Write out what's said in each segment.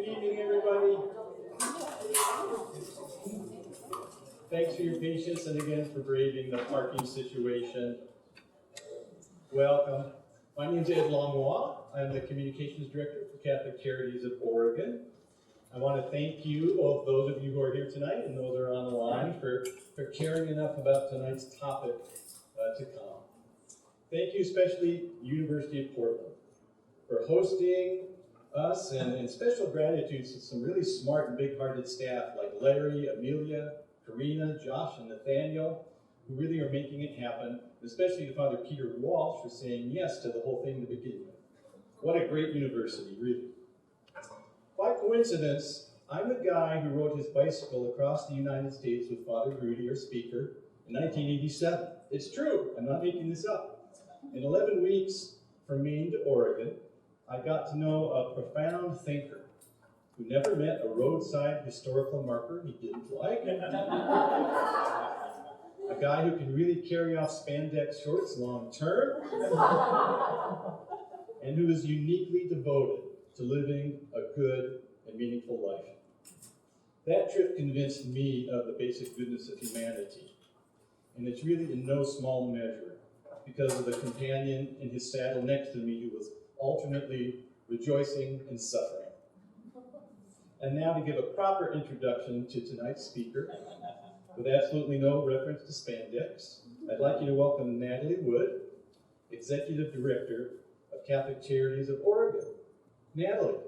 Good evening, everybody. Thanks for your patience and again for braving the parking situation. Welcome. My name is Ed Langlois. I'm the Communications Director for Catholic Charities of Oregon. I want to thank you, both those of you who are here tonight and those who are on the line, for caring enough about tonight's topic to come. Thank you especially University of Portland for hosting us, and special gratitude to some really smart and big-hearted staff like Larry, Amelia, Karina, Josh, and Nathaniel, who really are making it happen, especially to Father Peter Walsh for saying yes to the whole thing to begin with. What a great university, really. By coincidence, I'm the guy who rode his bicycle across the United States with Father Groody, our speaker, in 1987. It's true, I'm not making this up. In 11 weeks from Maine to Oregon, I got to know a profound thinker who never met a roadside historical marker he didn't like. A guy who can really carry off spandex shorts long term, and who is uniquely devoted to living a good and meaningful life. That trip convinced me of the basic goodness of humanity, and it's really in no small measure because of the companion in his saddle next to me who was alternately rejoicing and suffering. And now to give a proper introduction to tonight's speaker, with absolutely no reference to spandex, I'd like you to welcome Natalie Wood, Executive Director of Catholic Charities of Oregon. Natalie.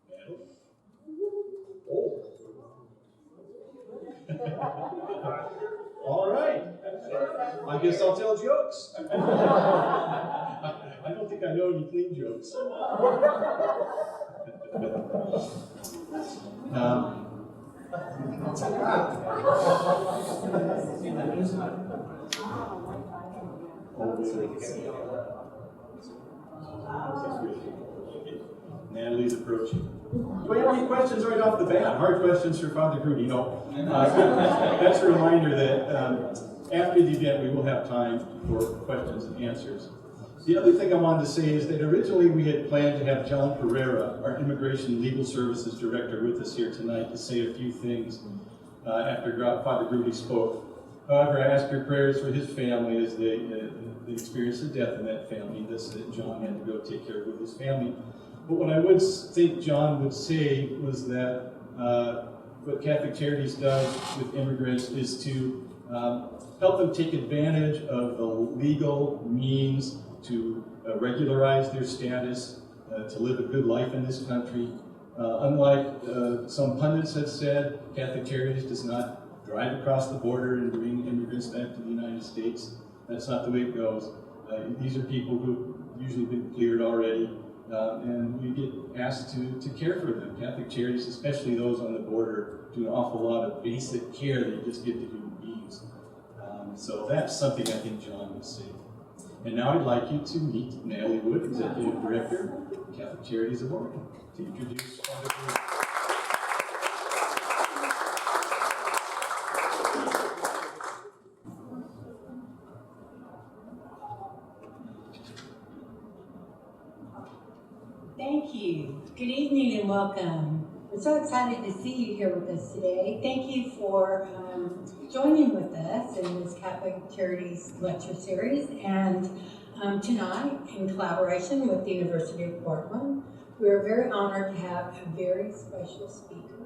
Natalie? Oh. All right. I guess I'll tell jokes. I don't think I know any clean jokes. Natalie's approaching. Do we have any questions right off the bat? Hard questions for Father Groody? No. That's a reminder that after the event we will have time for questions and answers. The other thing I wanted to say is that originally we had planned to have John Pereira, our Immigration Legal Services Director, with us here tonight to say a few things after Father Groody spoke. However, I asked your prayers for his family as they experienced the death in that family. That John had to go take care of with his family. But what I would think John would say was that what Catholic Charities does with immigrants is to help them take advantage of the legal means to regularize their status, to live a good life in this country. Unlike some pundits have said, Catholic Charities does not drive across the border and bring immigrants back to the United States. That's not the way it goes. These are people who've usually been cleared already, and we get asked to care for them. Catholic Charities, especially those on the border, do an awful lot of basic care that you just give to human beings. So that's something I think John would say. And now I'd like you to meet Natalie Wood, Executive Director, Catholic Charities of Oregon, to introduce Father Groody. Thank you. Good evening and welcome. I'm so excited to see you here with us today. Thank you for joining with us in this Catholic Charities lecture series. And tonight, in collaboration with the University of Portland, we're very honored to have a very special speaker.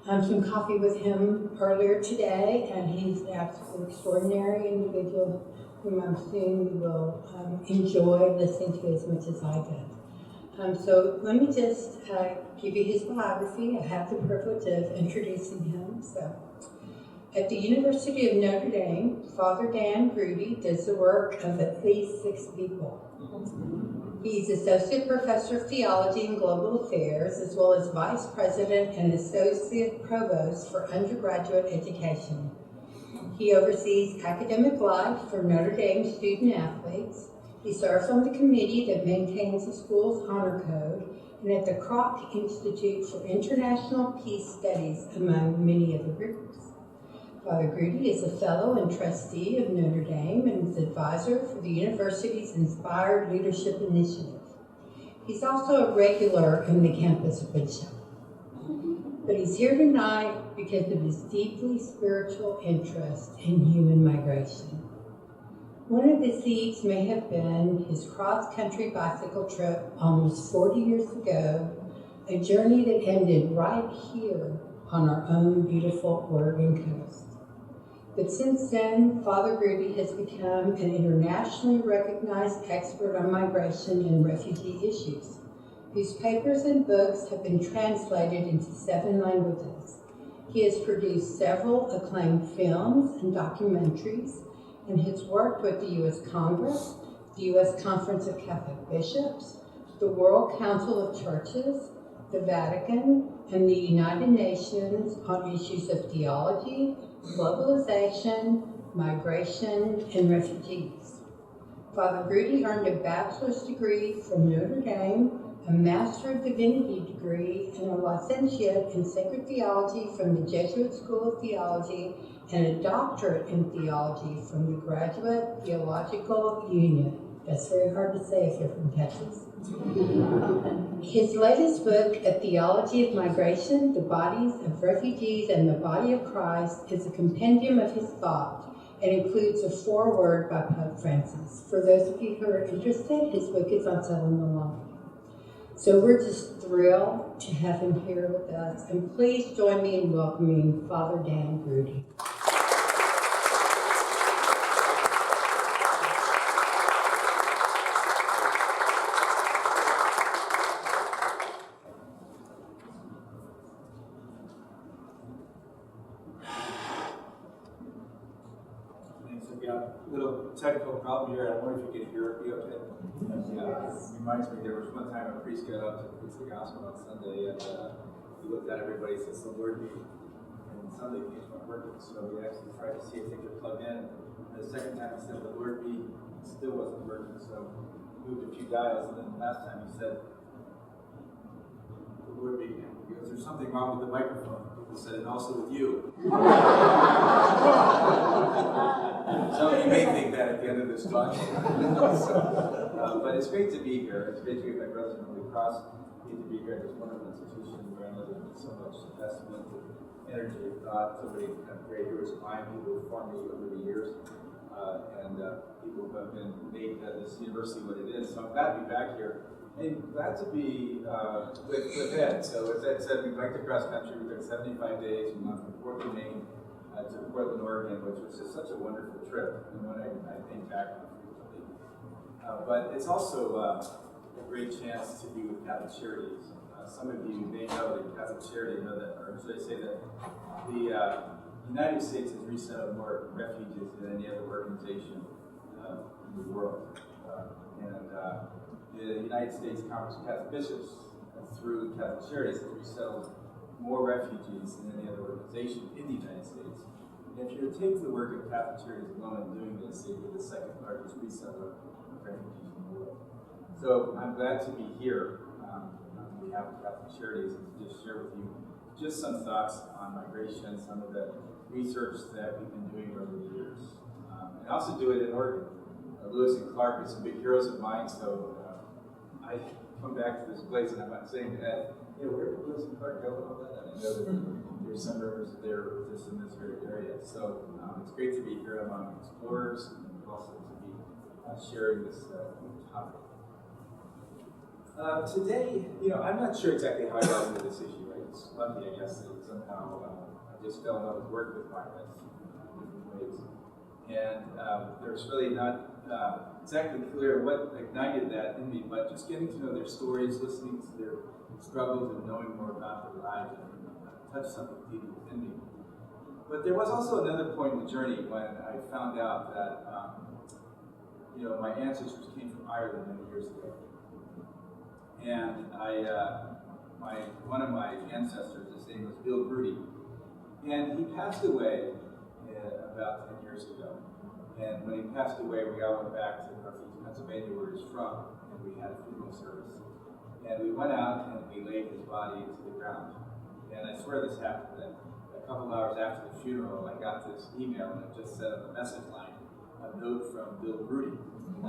I had some coffee with him earlier today, and he's an absolutely extraordinary individual whom I'm assuming you will enjoy listening to as much as I did. So let me just give you his biography. I have the privilege of introducing him. So, at the University of Notre Dame, Father Dan Groody does the work of at least 6 people. He's Associate Professor of Theology and Global Affairs, as well as Vice President and Associate Provost for Undergraduate Education. He oversees academic life for Notre Dame student athletes. He serves on the committee that maintains the school's honor code and at the Kroc Institute for International Peace Studies, among many other groups. Father Groody is a fellow and trustee of Notre Dame and is advisor for the university's Inspired Leadership Initiative. He's also a regular in the campus bishop. But he's here tonight because of his deeply spiritual interest in human migration. One of the seeds may have been his cross-country bicycle trip almost 40 years ago, a journey that ended right here on our own beautiful Oregon coast. But since then, Father Groody has become an internationally recognized expert on migration and refugee issues, whose papers and books have been translated into 7 languages. He has produced several acclaimed films and documentaries, and has worked with the U.S. Congress, the U.S. Conference of Catholic Bishops, the World Council of Churches, the Vatican, and the United Nations on issues of theology, globalization, migration, and refugees. Father Groody earned a bachelor's degree from Notre Dame, a Master of Divinity degree, and a licentiate in sacred theology from the Jesuit School of Theology, and a doctorate in theology from the Graduate Theological Union. That's very hard to say if you're from Texas. His latest book, A Theology of Migration, The Bodies of Refugees and the Body of Christ, is a compendium of his thought and includes a foreword by Pope Francis. For those of you who are interested, his book is on settling alone. So we're just thrilled to have him here with us. And please join me in welcoming Father Dan Groody. Little technical problem here. I wonder if you can hear me okay. Reminds me, there was one time a priest got up to preach the gospel on Sunday, and he looked at everybody and says, "The Lord be." And Sunday came from working, so we actually tried to see if they could plug in. And the second time he said, "The Lord be," it still wasn't working, so moved a few dials, and then last time he said, "The Lord be." He goes, "There's something wrong with the microphone." People said, "And also with you." Some of you may think that at the end of this talk. But it's great to be here. It's great to be with my brothers from the cross. Great to be here at this wonderful institution where I know there's been so much investment and energy and thought. So many great heroes of mine, people who formed me over the years, and people who have been made this university what it is. So I'm glad to be back here. And glad to be with Ed. So as Ed said, we biked across country. We took 75 days. We went from Portland, Maine, to Portland, Oregon, which was just such a wonderful trip, and one I think back on frequently. But it's also a great chance to be with Catholic Charities. Some of you may know that Catholic Charities know that, or should I say that the United States has resettled more refugees than any other organization in the world. The United States Conference of Catholic Bishops, through Catholic Charities, has resettled more refugees than any other organization in the United States. And if you were to take the work of Catholic Charities alone in doing this, they'd be the second largest resettler of refugees in the world. So I'm glad to be here on behalf of Catholic Charities and to just share with you just some thoughts on migration, some of the research that we've been doing over the years. And I also do it in Oregon. Lewis and Clark are some big heroes of mine, so I come back to this place and I'm not saying that, where did Lewis and Clark go and all that? And I know that there's some rivers there just in this very area. So it's great to be here among explorers and also to be sharing this topic. Today, I'm not sure exactly how I got into this issue. It's lucky, I guess, that somehow I just fell in love with work with migrants in different ways. And there's really not exactly clear what ignited that in me, but just getting to know their stories, listening to their struggles, and knowing more about their lives, touched something deep within me. But there was also another point in the journey when I found out that my ancestors came from Ireland many years ago, and one of my ancestors, his name was Bill Groody, and he passed away about 10 years ago. And when he passed away, we all went back to Northeast Pennsylvania, where he's from, and we had a funeral service. And we went out and we laid his body into the ground. And I swear this happened. And a couple hours after the funeral, I got this email, and it just said on the message line, a note from Bill Groody. I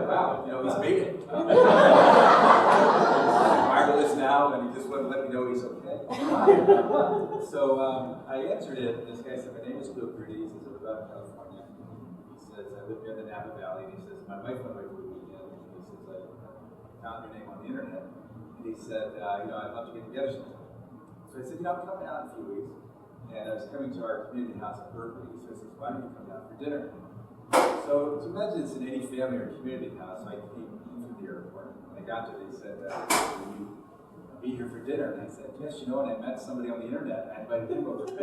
thought, wow, he's made it. Wireless now, and he just wouldn't let me know he's okay. So I answered it, and this guy said, my name is Bill Groody. He says, I live out in California. He says, I live near the Napa Valley. And he says, my wife went away for the weekend. And he says, I found your name on the internet. And he said, I'd love to get together sometime. So I said, I'm coming out in a few weeks. And I was coming to our community house in Berkeley. So I said, why don't you come down for dinner? So to imagine it's in any family or community house, I came from the airport. When I got there, they said, will you be here for dinner? And I said, yes, and I met somebody on the internet, and I invited him over. That's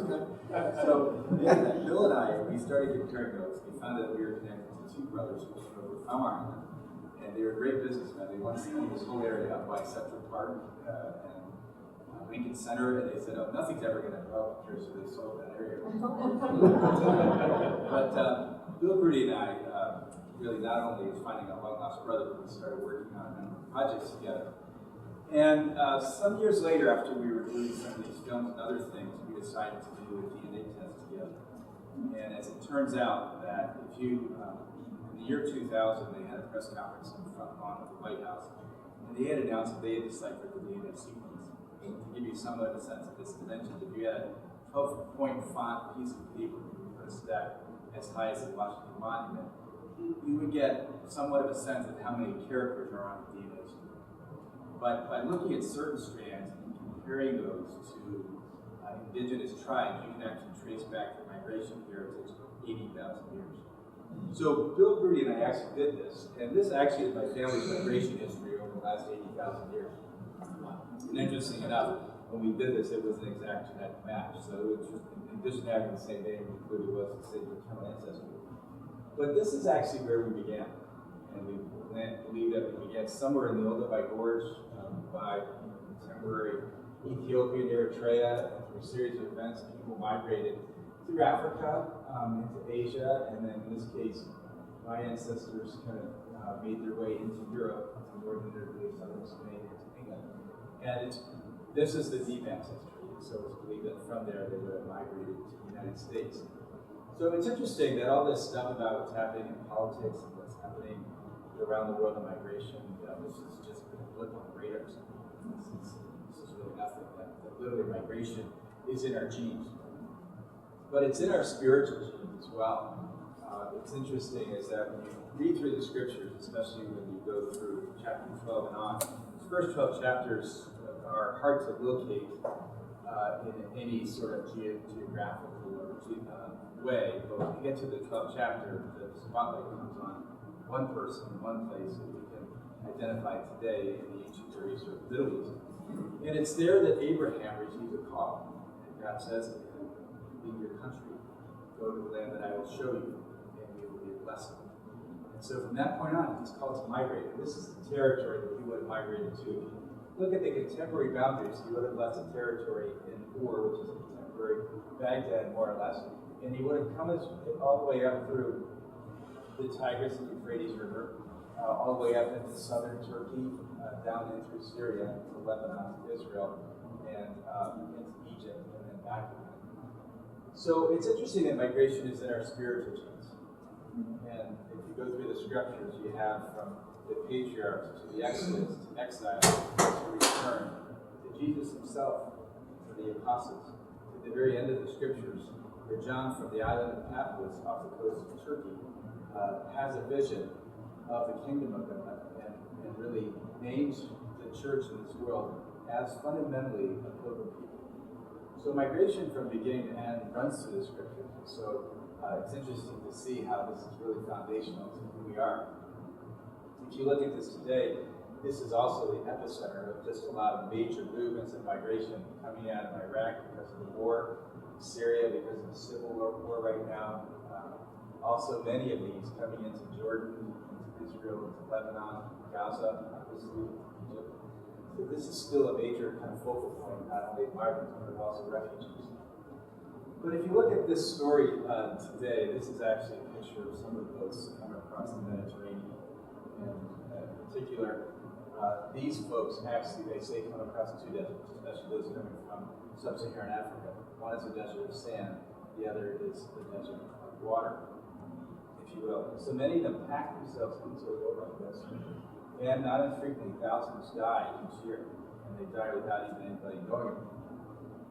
good. So Bill and I, we started comparing notes. We found that we were connected to two brothers who were from Ireland, and they were great businessmen. They once owned this whole area up by Central Park and Lincoln Center, and they said, oh, nothing's ever going to grow up here, so they sold that area. But Bill Groody and I really not only was finding a long-lost brother, but we started working on a number of projects together. And some years later, after we were doing some of these films and other things, we decided to do a DNA test together. And as it turns out, that if you, in the year 2000, they had a press conference in the front lawn of the White House, and they had announced that they had deciphered the DNA sequence. And to give you somewhat of a sense of this dimension, if you had a 12-point font piece of paper you put a stack as high as the Washington Monument, you would get somewhat of a sense of how many characters are on the DNA strand. But by looking at certain strands and comparing those to indigenous tribes, you can actually trace back the migration heritage 80,000 years. So Bill Groody and I actually did this, and this actually is my family's migration history over the last 80,000 years. And interesting enough, when we did this, it was an exact genetic match. So it was just, in addition to having the same name, it clearly was the same maternal ancestry. But this is actually where we began. And we believe that we began somewhere in the Olduvai Gorge by contemporary Ethiopia and Eritrea, and through a series of events, people migrated through Africa, into Asia, and then in this case, my ancestors kind of made their way into Europe, into northern Italy, southern Spain, into England. And this is the deep ancestry, so it's believed that from there they would have migrated to the United States. So it's interesting that all this stuff about what's happening in politics and what's happening around the world in migration, this has just been a blip on the radar. This is really nothing. That literally migration is in our genes. But it's in our spiritual genes as well. What's interesting is that when you read through the scriptures, especially when you go through chapter 12 and on, the first 12 chapters are hard to locate in any sort of geographical way. But when you get to the 12th chapter, the spotlight comes on one person in one place that we can identify today in the ancient Near East or Middle East. And it's there that Abraham receives a call. And God says to him, leave your country, go to the land that I will show you, and you will be a blessing. And so from that point on, he's called to migrate. And this is the territory that he would have migrated to. If you look at the contemporary boundaries, he would have left a territory in Ur, which is contemporary Baghdad, more or less. And he would have come all the way up through the Tigris and Euphrates River, all the way up into southern Turkey, down in through Syria, to Lebanon, to Israel, and into Egypt, and then back again. So it's interesting that migration is in our spiritual genes. And if you go through the scriptures, you have from the patriarchs to the Exodus, to exile, to return, to Jesus himself, to the apostles, to the very end of the scriptures, where John from the island of Patmos off the coast of Turkey has a vision of the kingdom of God and really names the church in this world as fundamentally a pilgrim people. So migration from beginning to end runs through the scriptures. So it's interesting to see how this is really foundational to who we are. If you look at this today, this is also the epicenter of just a lot of major movements and migration coming out of Iraq because of the war, Syria because of the civil war right now. Also, many of these coming into Jordan, into Israel, into Lebanon, Gaza, obviously, Egypt. So this is still a major kind of focal point, not only of migrants, but also refugees. But if you look at this story today, this is actually a picture of some of the boats that come across the Mediterranean. And in particular, these folks actually, they say, come across two deserts, especially those coming from sub-Saharan Africa. One is a desert of sand, the other is the desert of water, if you will. So many of them pack themselves into a boat like this, and not infrequently thousands die each year, and they die without even anybody knowing it.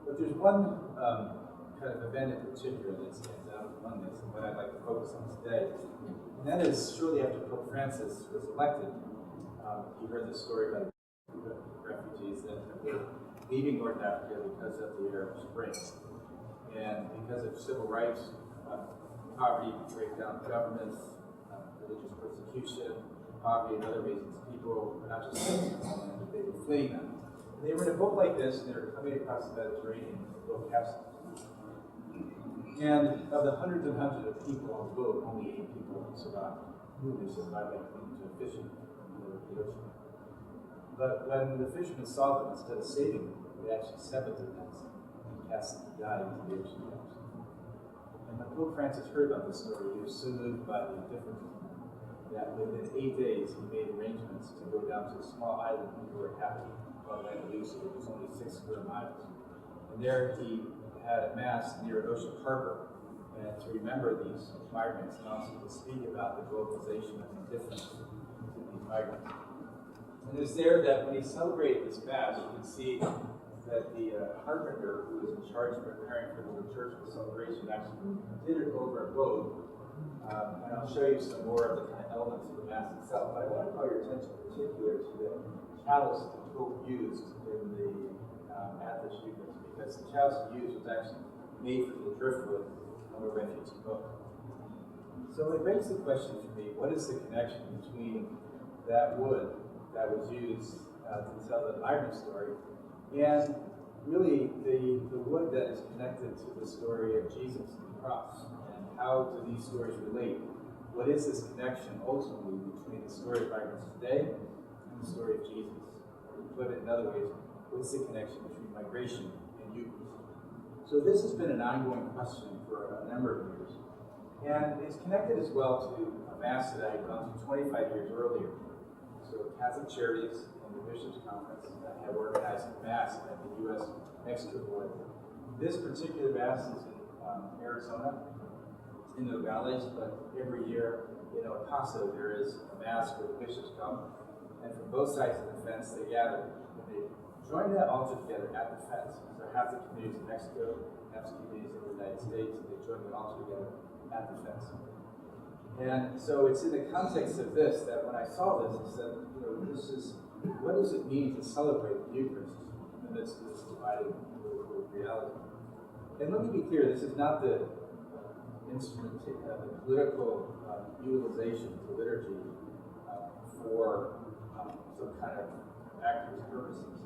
But there's one kind of event in particular that stands out among this, and what I'd like to focus on today. And that is shortly after Pope Francis was elected. You heard the story about the refugees that were leaving North Africa because of the Arab Spring. And because of civil rights, poverty, breakdown of governments, religious persecution, poverty, and other reasons, people were not just living in the homeland, but they were fleeing them. And they were in a boat like this, and they were coming across the Mediterranean in a boat capsized. And of the hundreds and hundreds of people on the boat, only 8 people survived. They survived by clinging to a fishing in the ocean. But when the fishermen saw them, instead of saving them, they actually severed their nets and cast them to die into the ocean depths. And when Pope Francis heard about this story, he was so moved by the difference that within 8 days he made arrangements to go down to a small island who were happy called Lampedusa, which was only 6 square miles. And there he had a mass near an ocean harbor, and to remember these migrants and also to speak about the globalization and indifference to these migrants. And it was there that when he celebrated this mass, you can see that the carpenter who was in charge of preparing for the liturgical celebration actually did it over a boat. And I'll show you some more of the kind of elements of the mass itself. But I want to call your attention in particular to the chalice that the Pope used in the at the Eucharist, because the chalice he used was actually made from the driftwood of a refugee boat. So it begs the question for me, what is the connection between that wood that was used to tell the migrant story and really the wood that is connected to the story of Jesus and the cross? And how do these stories relate? What is this connection ultimately between the story of migrants today and the story of Jesus? Or to put it in other ways, what's the connection between migration and Eucharist? So this has been an ongoing question for a number of years. And it's connected as well to a mass that I had gone to 25 years earlier. So Catholic Charities and the Bishops' Conference have organized a mass at the U.S.-Mexico border. This particular mass is in Arizona, in Nogales, but every year in El Paso there is a mass where the bishops come, and from both sides of the fence they gather. And they join that altar together at the fence. So half the communities in Mexico, half the communities in the United States, and they join the altar together at the fence. And so it's in the context of this that when I saw this, I said, this is, what does it mean to celebrate the Eucharist in the midst of this divided reality? And let me be clear, this is not the instrument, the political utilization of the liturgy for some kind of activist purposes.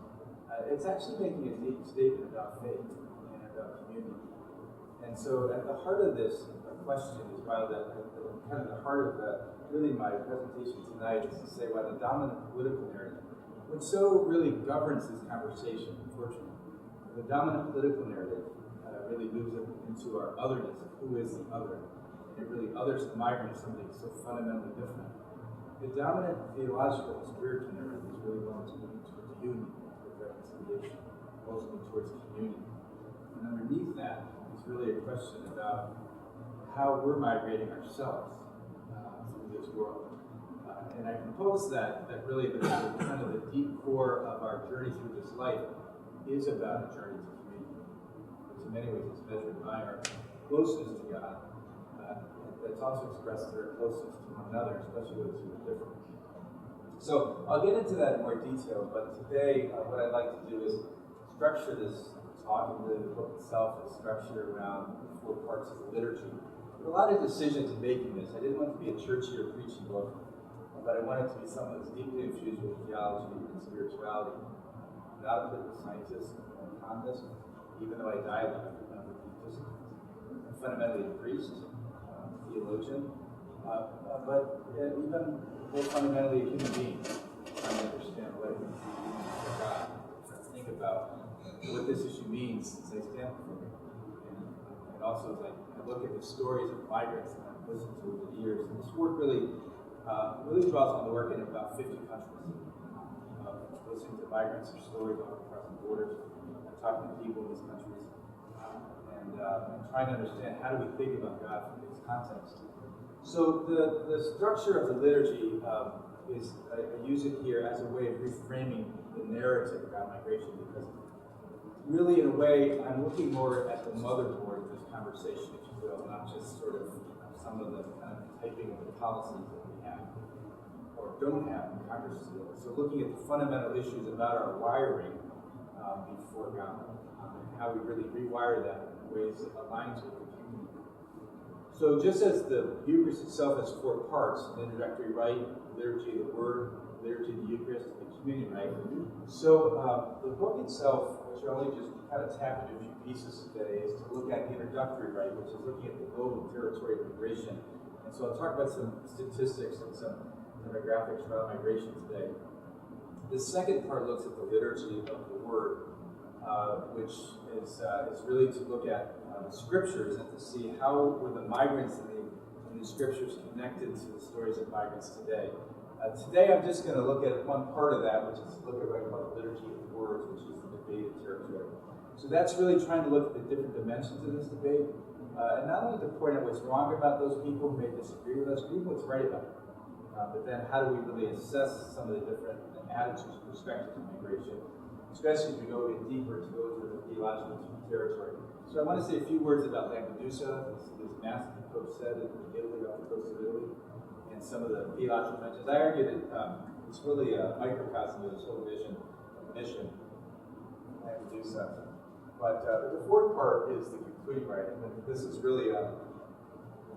It's actually making a deep statement about faith and about community. And so at the heart of this question is why kind of the heart of really my presentation tonight is to say why the dominant political narrative, which so really governs this conversation, unfortunately, the dominant political narrative really moves it into our otherness of who is the other. And it really others the migrant as something so fundamentally different. The dominant theological and spiritual narrative is really going to move towards union, towards reconciliation, ultimately towards community. And underneath that is really a question about how we're migrating ourselves through this world. And I propose that really the kind of the deep core of our journey through this life is about a journey to community. In many ways, it's measured by our closeness to God, but it's also expressed through our closeness to one another, especially those who are different. So I'll get into that in more detail, but today what I'd like to do is structure this talk, and really the book itself is structured around the 4 parts of the liturgy. There are a lot of decisions in making this. I didn't want it to be a churchy or preaching book, but I wanted it to be something that's deeply infused with theology and spirituality. I'm not a political scientist or economist, even though I dialogue with these disciplines. I'm fundamentally a priest, theologian, but even more fundamentally a human being, trying to understand what it means to be for God, trying to think about what this issue means as I stand before it. And also as I look at the stories of migrants that I've listened to over the years. And this work really draws on the work in about 50 countries. Listening to migrants or stories all across the borders, talking to people in these countries. and trying to understand how do we think about God from this context. So the structure of the liturgy is, I use it here as a way of reframing the narrative about migration, because really, in a way, I'm looking more at the motherboard of this conversation, if you will, not just sort of some of the kind of typing of the policies that we have or don't have in Congress still. So looking at the fundamental issues about our wiring before God, and how we really rewire that in ways that aligns with the community. So just as the Eucharist itself has 4 parts, an introductory rite, liturgy of the Word, liturgy of the Eucharist, and the communion rite. So the book itself, which I only just kind of tap into a few pieces today, is to look at the introductory rite, which is looking at the global territory of migration. And so I'll talk about some statistics and some demographics around migration today. The second part looks at the liturgy of the Word, which is really to look at the scriptures and to see how were the migrants in the scriptures connected to the stories of migrants today. Today I'm just going to look at one part of that, which is look at what I call the liturgy of the words, which is the debated territory. So that's really trying to look at the different dimensions of this debate, and not only to point out what's wrong about those people who may disagree with us, but even what's right about it. But then how do we really assess some of the different attitudes with respect to migration, especially as we go a bit deeper to those with the theological territory. So I want to say a few words about Lampedusa, this mass that the Pope said in Italy, off the coast of Italy, and some of the theological mentions. I argue that it's really a microcosm of this whole vision of mission, Lampedusa. But the 4th part is the concluding rite, and this is really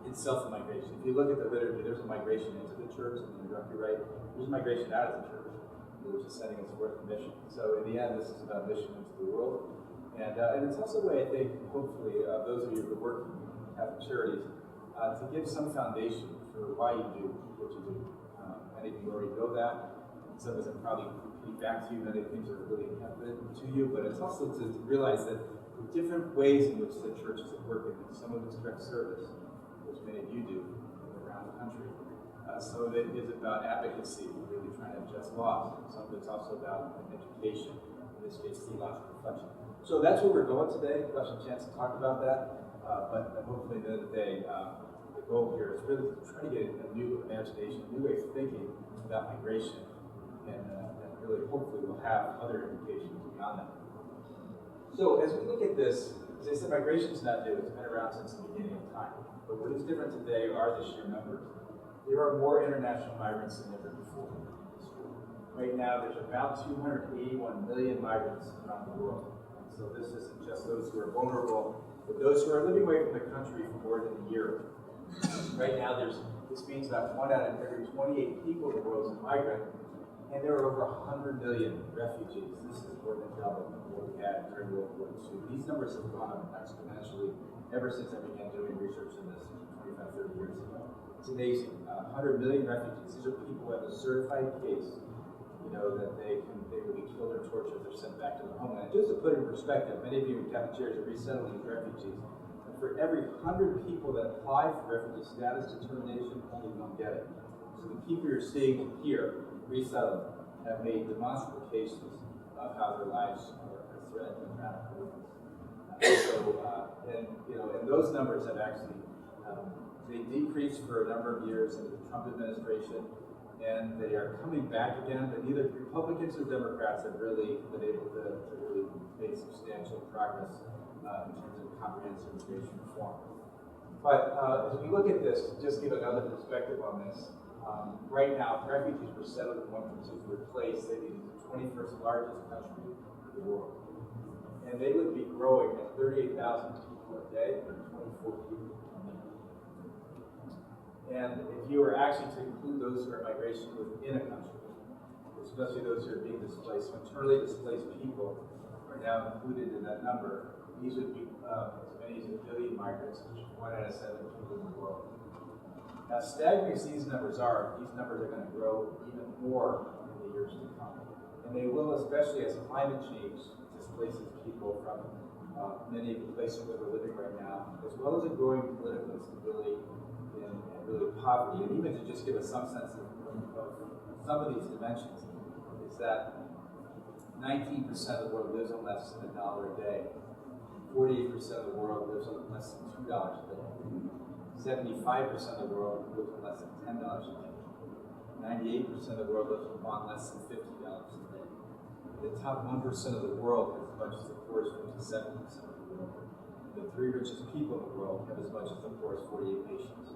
itself a migration. If you look at the liturgy, there's a migration into the church in the introductory rite. There's a migration out of the church, which is sending its forth mission. So in the end, this is about mission into the world. And it's also a way, I think, hopefully, those of you who are working in Catholic Charities, to give some foundation for why you do what you do. Many of you already know that. Some of us have probably repeated back to you. Many things are really evident to you, but it's also to realize that the different ways in which the church is at work, and some of it's direct service, which many of you do around the country. Some of it is about advocacy, really trying to adjust laws. Some of it's also about education, in this case, theological reflection. So that's where we're going today. We'll have a chance to talk about that. But hopefully, at the end of the day, the goal here is really to try to get a new imagination, a new way of thinking about migration, and really, hopefully, we'll have other implications beyond that. So as we look at this, as I said, migration is not new. It's been around since the beginning of time. But what is different today are the sheer numbers. There are more international migrants than ever before. Right now, there's about 281 million migrants around the world. And so this isn't just those who are vulnerable, but those who are living away from the country for more than a year. Right now, this means about 1 out of every 28 people in the world is a migrant, and there are over 100 million refugees. This is more than double what we had during World War II. These numbers have gone up exponentially ever since I began doing research in this 25, 30 years ago. It's amazing. 100 million refugees. These are people who have a certified case, that they would be killed or tortured if they're sent back to their homeland. Just to put it in perspective, many of you in Catholic Charities are resettling these refugees. And for every 100 people that apply for refugee status determination, only one get it. So the people you're seeing here, resettled, have made demonstrable cases of how their lives are threatened and radically. And those numbers have actually they decreased for a number of years in the Trump administration, and they are coming back again. But neither Republicans or Democrats have really been able to really make substantial progress in terms of comprehensive immigration reform. But as we look at this, just give another perspective on this. Right now, if refugees were settled in one particular place, they'd be the 21st largest country in the world. And they would be growing at 38,000 people a day, or 24 people a minute. And if you were actually to include those who are migration within a country, especially those who are being displaced, internally displaced people are now included in that number, these would be as many as 1 billion migrants, which is 1 out of 7 people in the world. Now, staggering as these numbers are going to grow even more in the years to come. And they will, especially as climate change displaces people from many of the places that we're living right now, as well as a growing political instability and really poverty. And even to just give us some sense of some of these dimensions, is that 19% of the world lives on less than $1 a day. 48% of the world lives on less than $2 a day. 75% of the world lives on less than $10 a day. 98% of the world lives on less than $50 a day. The top 1% of the world has as much as the poorest 57% of the world. The 3 richest people in the world have as much as the poorest 48 nations.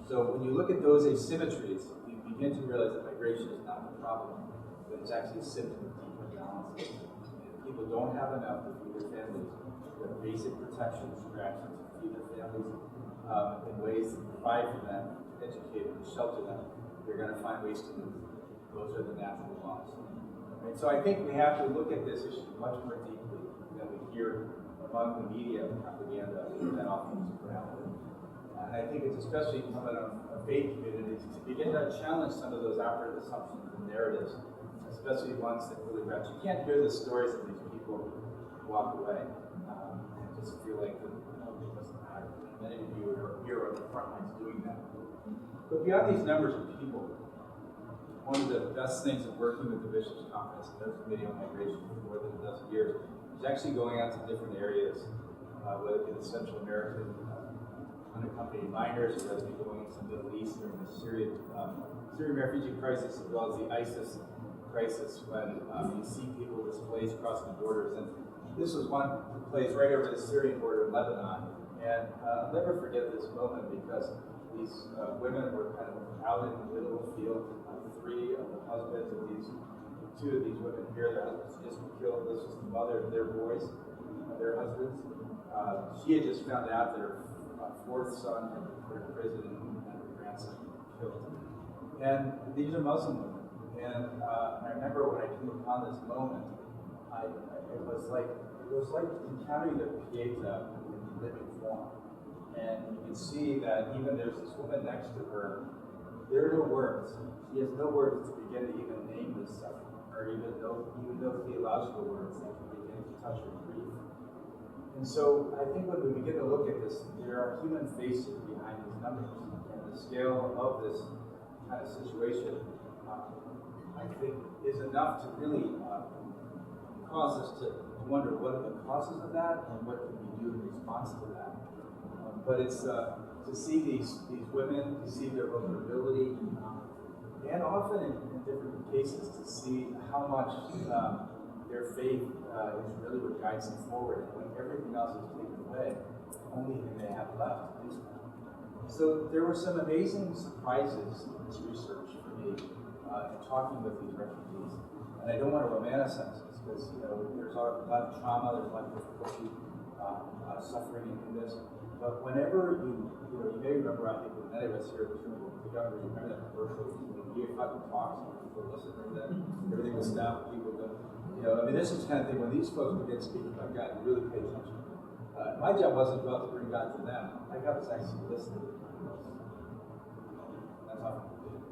So when you look at those asymmetries, you begin to realize that migration is not the problem, but it's actually a symptom of deeper imbalances. People don't have enough to feed their families. They have basic protections for access to feed their families in ways that provide for them, educate them, shelter them. They're going to find ways to move. Those are the natural laws. And so I think we have to look at this issue much more deeply than we hear among the media propaganda that often is put out there. And I think it's especially incumbent on faith communities to begin to challenge some of those operative assumptions and narratives, especially ones that really rest. You can't hear the stories of these people walk away and just feel like it doesn't matter. Many of you are here on the front lines doing that. But beyond these numbers of people, one of the best things of working with the Bishops' Conference and their Committee on Migration for more than a dozen years is actually going out to different areas, whether it be the Central American unaccompanied minors, or whether it be going into the Middle East during the Syrian refugee crisis, as well as the ISIS crisis, when you see people displaced crossing borders. And this was one place right over the Syrian border in Lebanon. And I'll never forget this moment because these women were kind of out in the middle of the field. 3 of the husbands of these, 2 of these women here, their husbands had just been killed. This was the mother of their boys, their husbands. She had just found out that her 4th son had been put in prison and her grandson killed. And these are Muslim women. And I remember when I came upon this moment, it was like encountering the Pieta in living form. And you can see that even there's this woman next to her. There are no words. She has no words to begin to even name this suffering, or even no theological words that can begin to touch her grief. And so I think when we begin to look at this, there are human faces behind these numbers, and the scale of this kind of situation, I think, is enough to really cause us to wonder what are the causes of that and what can we do in response to that. But it's to see these women, to see their vulnerability, and often in different cases to see how much their faith is really what guides them forward. And when everything else is taken away, only thing they have left is that. So there were some amazing surprises in this research for me in talking with these refugees. And I don't want to romanticize this because there's a lot of trauma, there's a lot of difficulty, suffering in this. But whenever you may remember, I think when many of us here in the room were younger, you remember that commercial when you fucking talks and people listen to that, everything was stopped, people go, this is the kind of thing when these folks begin speaking about God, you really pay attention. My job wasn't about to bring God to them. My job was actually listening to them. That's how I did it.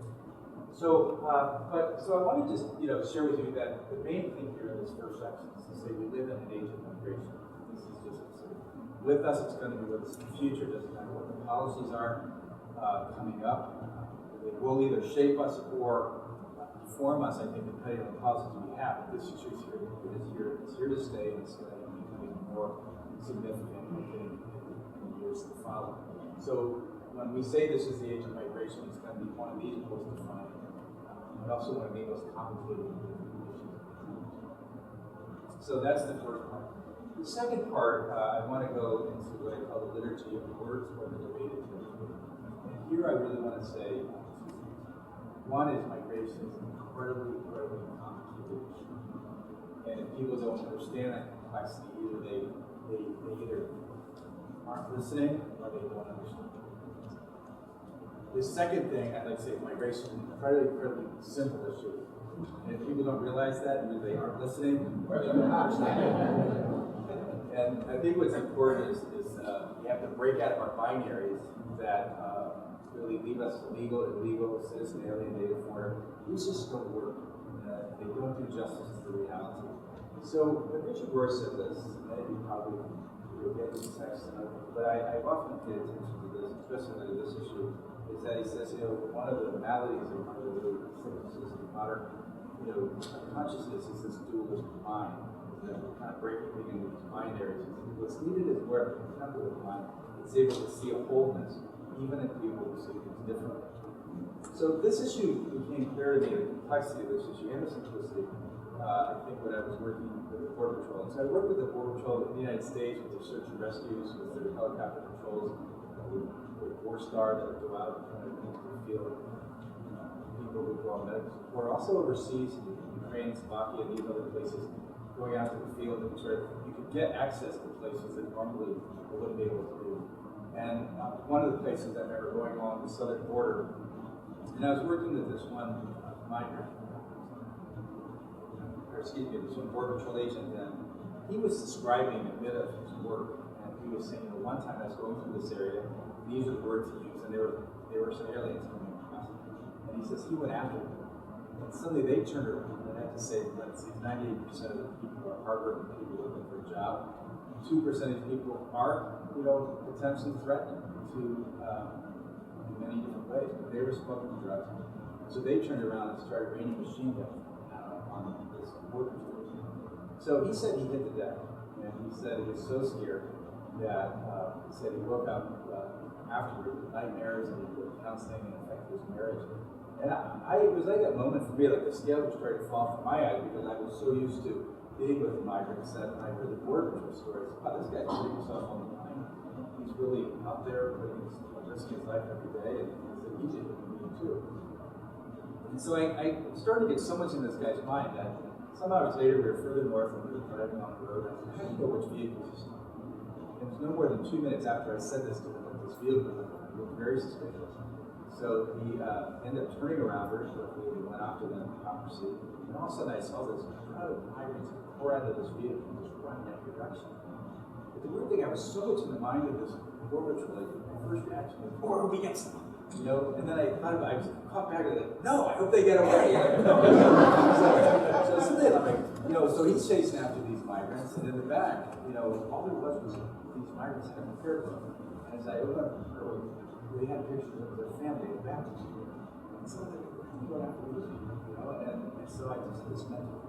So I want to just share with you that the main thing here in this first section is to say we live in an age of migration. This is just with us, it's going to be with us in the future. It doesn't matter what the policies are coming up. They will either shape us or inform us, I think, depending on the policies we have. This issue is here. It's here to stay, and it's going to be becoming more significant in the years that follow. So when we say this is the age of migration, it's going to be one of these most defined, but also one of the most complicated issues. So that's the first part. The second part, I want to go into what I call the liturgy of the words or the debated liturgy. And here I really want to say 2 things. One is migration is an incredibly complicated issue. And if people don't understand that complexity, either they either aren't listening or they don't understand. The second thing I'd like to say is migration is an incredibly simple issue. And if people don't realize that, either they aren't listening or they don't understand. And I think what's important is we have to break out of our binaries that really leave us legal, illegal, citizen, alienated, foreign. These just don't work. They don't do justice to the reality. So the Bishop Rohr said this, many of you probably get these texts, but I've often paid attention to this, especially to this issue, is that he says, one of the maladies or one of the really sicknesses of modern consciousness is this dualism mind. kind of breaking into these binaries. What's needed is where the temple of the mind is able to see a wholeness, even if people see things differently. So this issue became clear to me, the complexity of this issue and the simplicity. I think when I was working with the Border Patrol. So I worked with the Border Patrol in the United States with their search and rescues, with their helicopter patrols, with War-Star that would go out and kind of into the field. People who go on medical support. Also overseas, Ukraine, Slovakia, and these other places, going out to the field and you could get access to places that normally you wouldn't be able to do. And one of the places I remember going along the southern border, and I was working with this one migrant, this one Border Patrol agent, and he was describing a bit of his work, and he was saying, one time I was going through this area, these are the words he used, and they were some aliens coming across, and he says he went after them, and suddenly they turned around, and I have to say, let's see, 98% of the people are hardworking people looking for a job, 2% of people are, potentially threatened to in many different ways, but they were smoking drugs, so they turned around and started raining machine guns on this Border Patrol. So he said he hit the deck, and he said he was so scared that he said he woke up afterward with nightmares and he was counseling and affected his marriage. And it was like that moment for me, like the scale was starting to fall from my eyes because I was so used to dealing with migrants that when I heard the Border Patrol stories, wow, this guy's putting himself on the line. He's really out there risking his life every day, and it's an Egypt me too. And so I started to get so much in this guy's mind that some hours later we were further north and we were driving on the road. And I said, how do you know which vehicles you saw? It was no more than 2 minutes after I said this to him that this vehicle looked very suspicious. So he ended up turning around very quickly and we went after them in hot pursuit. And all of a sudden I saw this crowd of migrants pour out of this vehicle and just run in every direction. But the weird thing, I was so much in the mind of this Border Patrol, my first reaction was, or we get some. And then I thought about it, I was caught back and like, no, I hope they get away. So suddenly I'm like, so he's chasing after these migrants, and in the back, all there was these migrants had a prayer book. And as I opened up the prayer book, they had pictures of their family in the back. And so I was like, going after these people, and so I just had this mental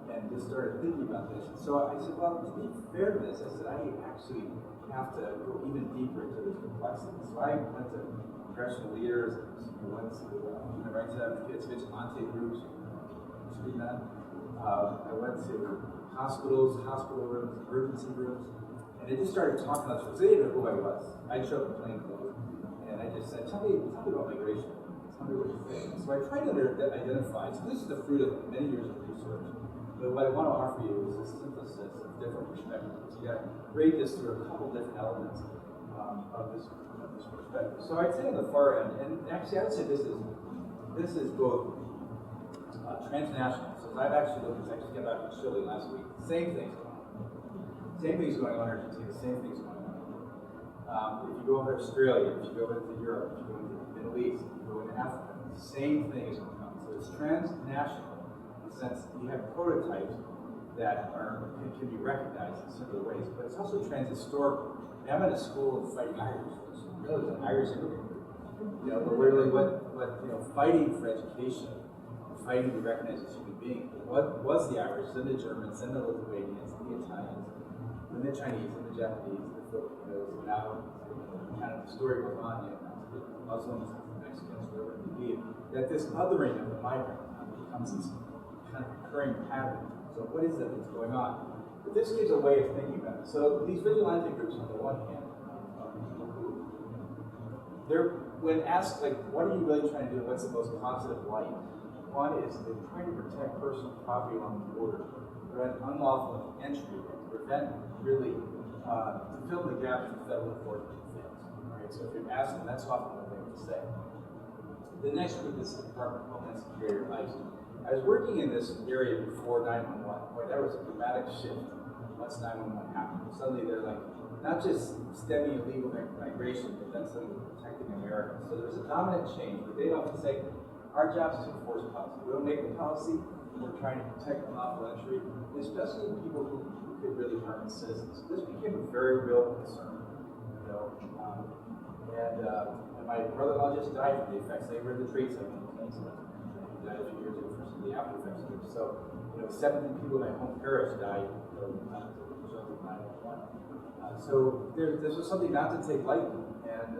and just started thinking about this. So I said, well, to be fair to this, I said, I actually have to go even deeper into this complexity. So I went to congressional leaders, I went to human rights advocates, vigilante groups, I went to hospitals, hospital rooms, emergency rooms, and I just started talking about this. They didn't know who I was. I showed up in plain clothes, and I just said, tell me about migration. Tell me what you think. So I tried to identify, so this is the fruit of many years of research. But what I want to offer you is a synthesis of different perspectives. You got to grade this through a couple different elements of this perspective. So I'd say on the far end, and actually I would say this is both transnational. So I've actually looked, I just got back from Chile last week. Same things going on. Same things going on in Argentina. Same things going on. If you go over to Australia, if you go into Europe, if you go into the Middle East, if you go into Africa, the same thing is going on. So it's transnational. Sense you have prototypes that can be recognized in similar ways, but it's also transhistorical. I'm at a school of fighting Irish, which really is an Irish immigrant group. But literally what fighting for education, fighting to be recognized as human beings, what was the Irish, then the Germans, then the Lithuanians, then the Italians, then the Chinese, then the Japanese, the Filipinos, and now kind of the story goes on, the Muslims, the Mexicans, whatever it may be, that this othering of the migrant becomes this kind of recurring pattern. So what is it that's going on? But this gives a way of thinking about it. So these vigilante groups, on the one hand, when asked, like, what are you really trying to do? What's the most positive light? One is they're trying to protect personal property along the border, prevent unlawful entry, prevent really to fill the gaps in federal enforcement fails. Right? So if you're asking, that's often what they would say. The next group is the Department of Homeland Security or ICE. I was working in this area before 911, where there was a dramatic shift once 911 happened. Suddenly they're like, not just stemming illegal migration, but then suddenly protecting America. So there's a dominant change, but they often say, our job is to enforce policy. We don't make the policy, we're trying to protect unlawful entry, especially people who could really harm citizens. This became a very real concern. And my brother-in-law just died from the effects. They were in the trade center. He died a few years ago from the after effects of it. So, 17 people in my home parish died, because of 9/11. So this was something not to take lightly, and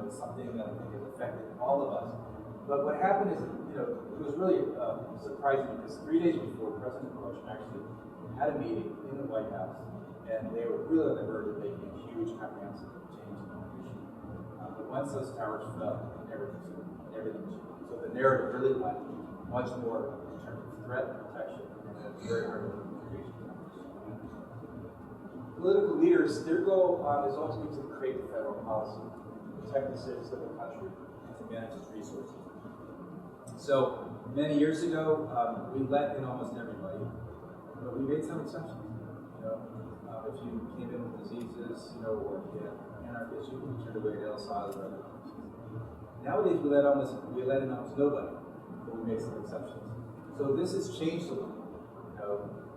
it's something that I think has affected all of us. But what happened is, it was really surprising because 3 days before, President Bush actually had a meeting in the White House, and they were really on the verge of making a huge comprehensive change in the issue. But once those towers fell, everything changed. So the narrative really went much more in terms of threat protection, and it's very hard to create. Political leaders, their goal is ultimately to create the federal policy, protect the citizens of the country, and to manage its resources. So many years ago, we let in almost everybody, but we made some exceptions. If you came in with diseases, or if you had anarchists, you could be turned away to El Salvador. Nowadays, we let in almost nobody, but we made some exceptions. So this has changed a little,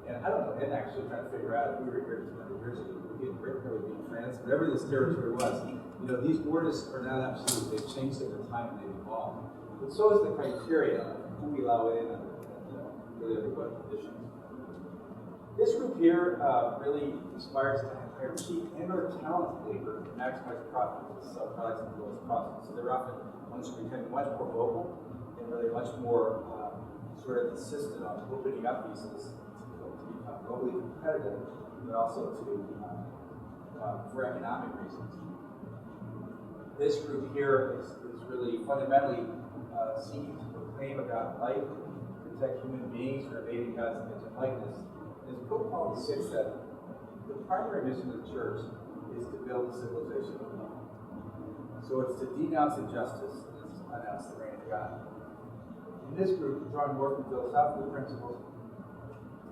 and I don't know, and actually trying to figure out if we were here 200 years ago, would we be in Britain or would we be in France, whatever this territory was. These borders are not absolute. They've changed over time and they've evolved. But so is the criteria of who we allow in and really under what conditions. This group here really aspires to hire cheap and/or talented labor to maximize profits and sell products at the lowest cost. So they're often ones who become much more vocal and really much more sort of insistent on opening up visas to become globally competitive, but also for economic reasons. This group here is really fundamentally seeking to proclaim about life, protect human beings, or evading God's image and likeness. As Pope Paul VI said, the primary mission of the church is to build a civilization of love. So it's to denounce injustice and announce the reign of God. In this group, drawing more from philosophical principles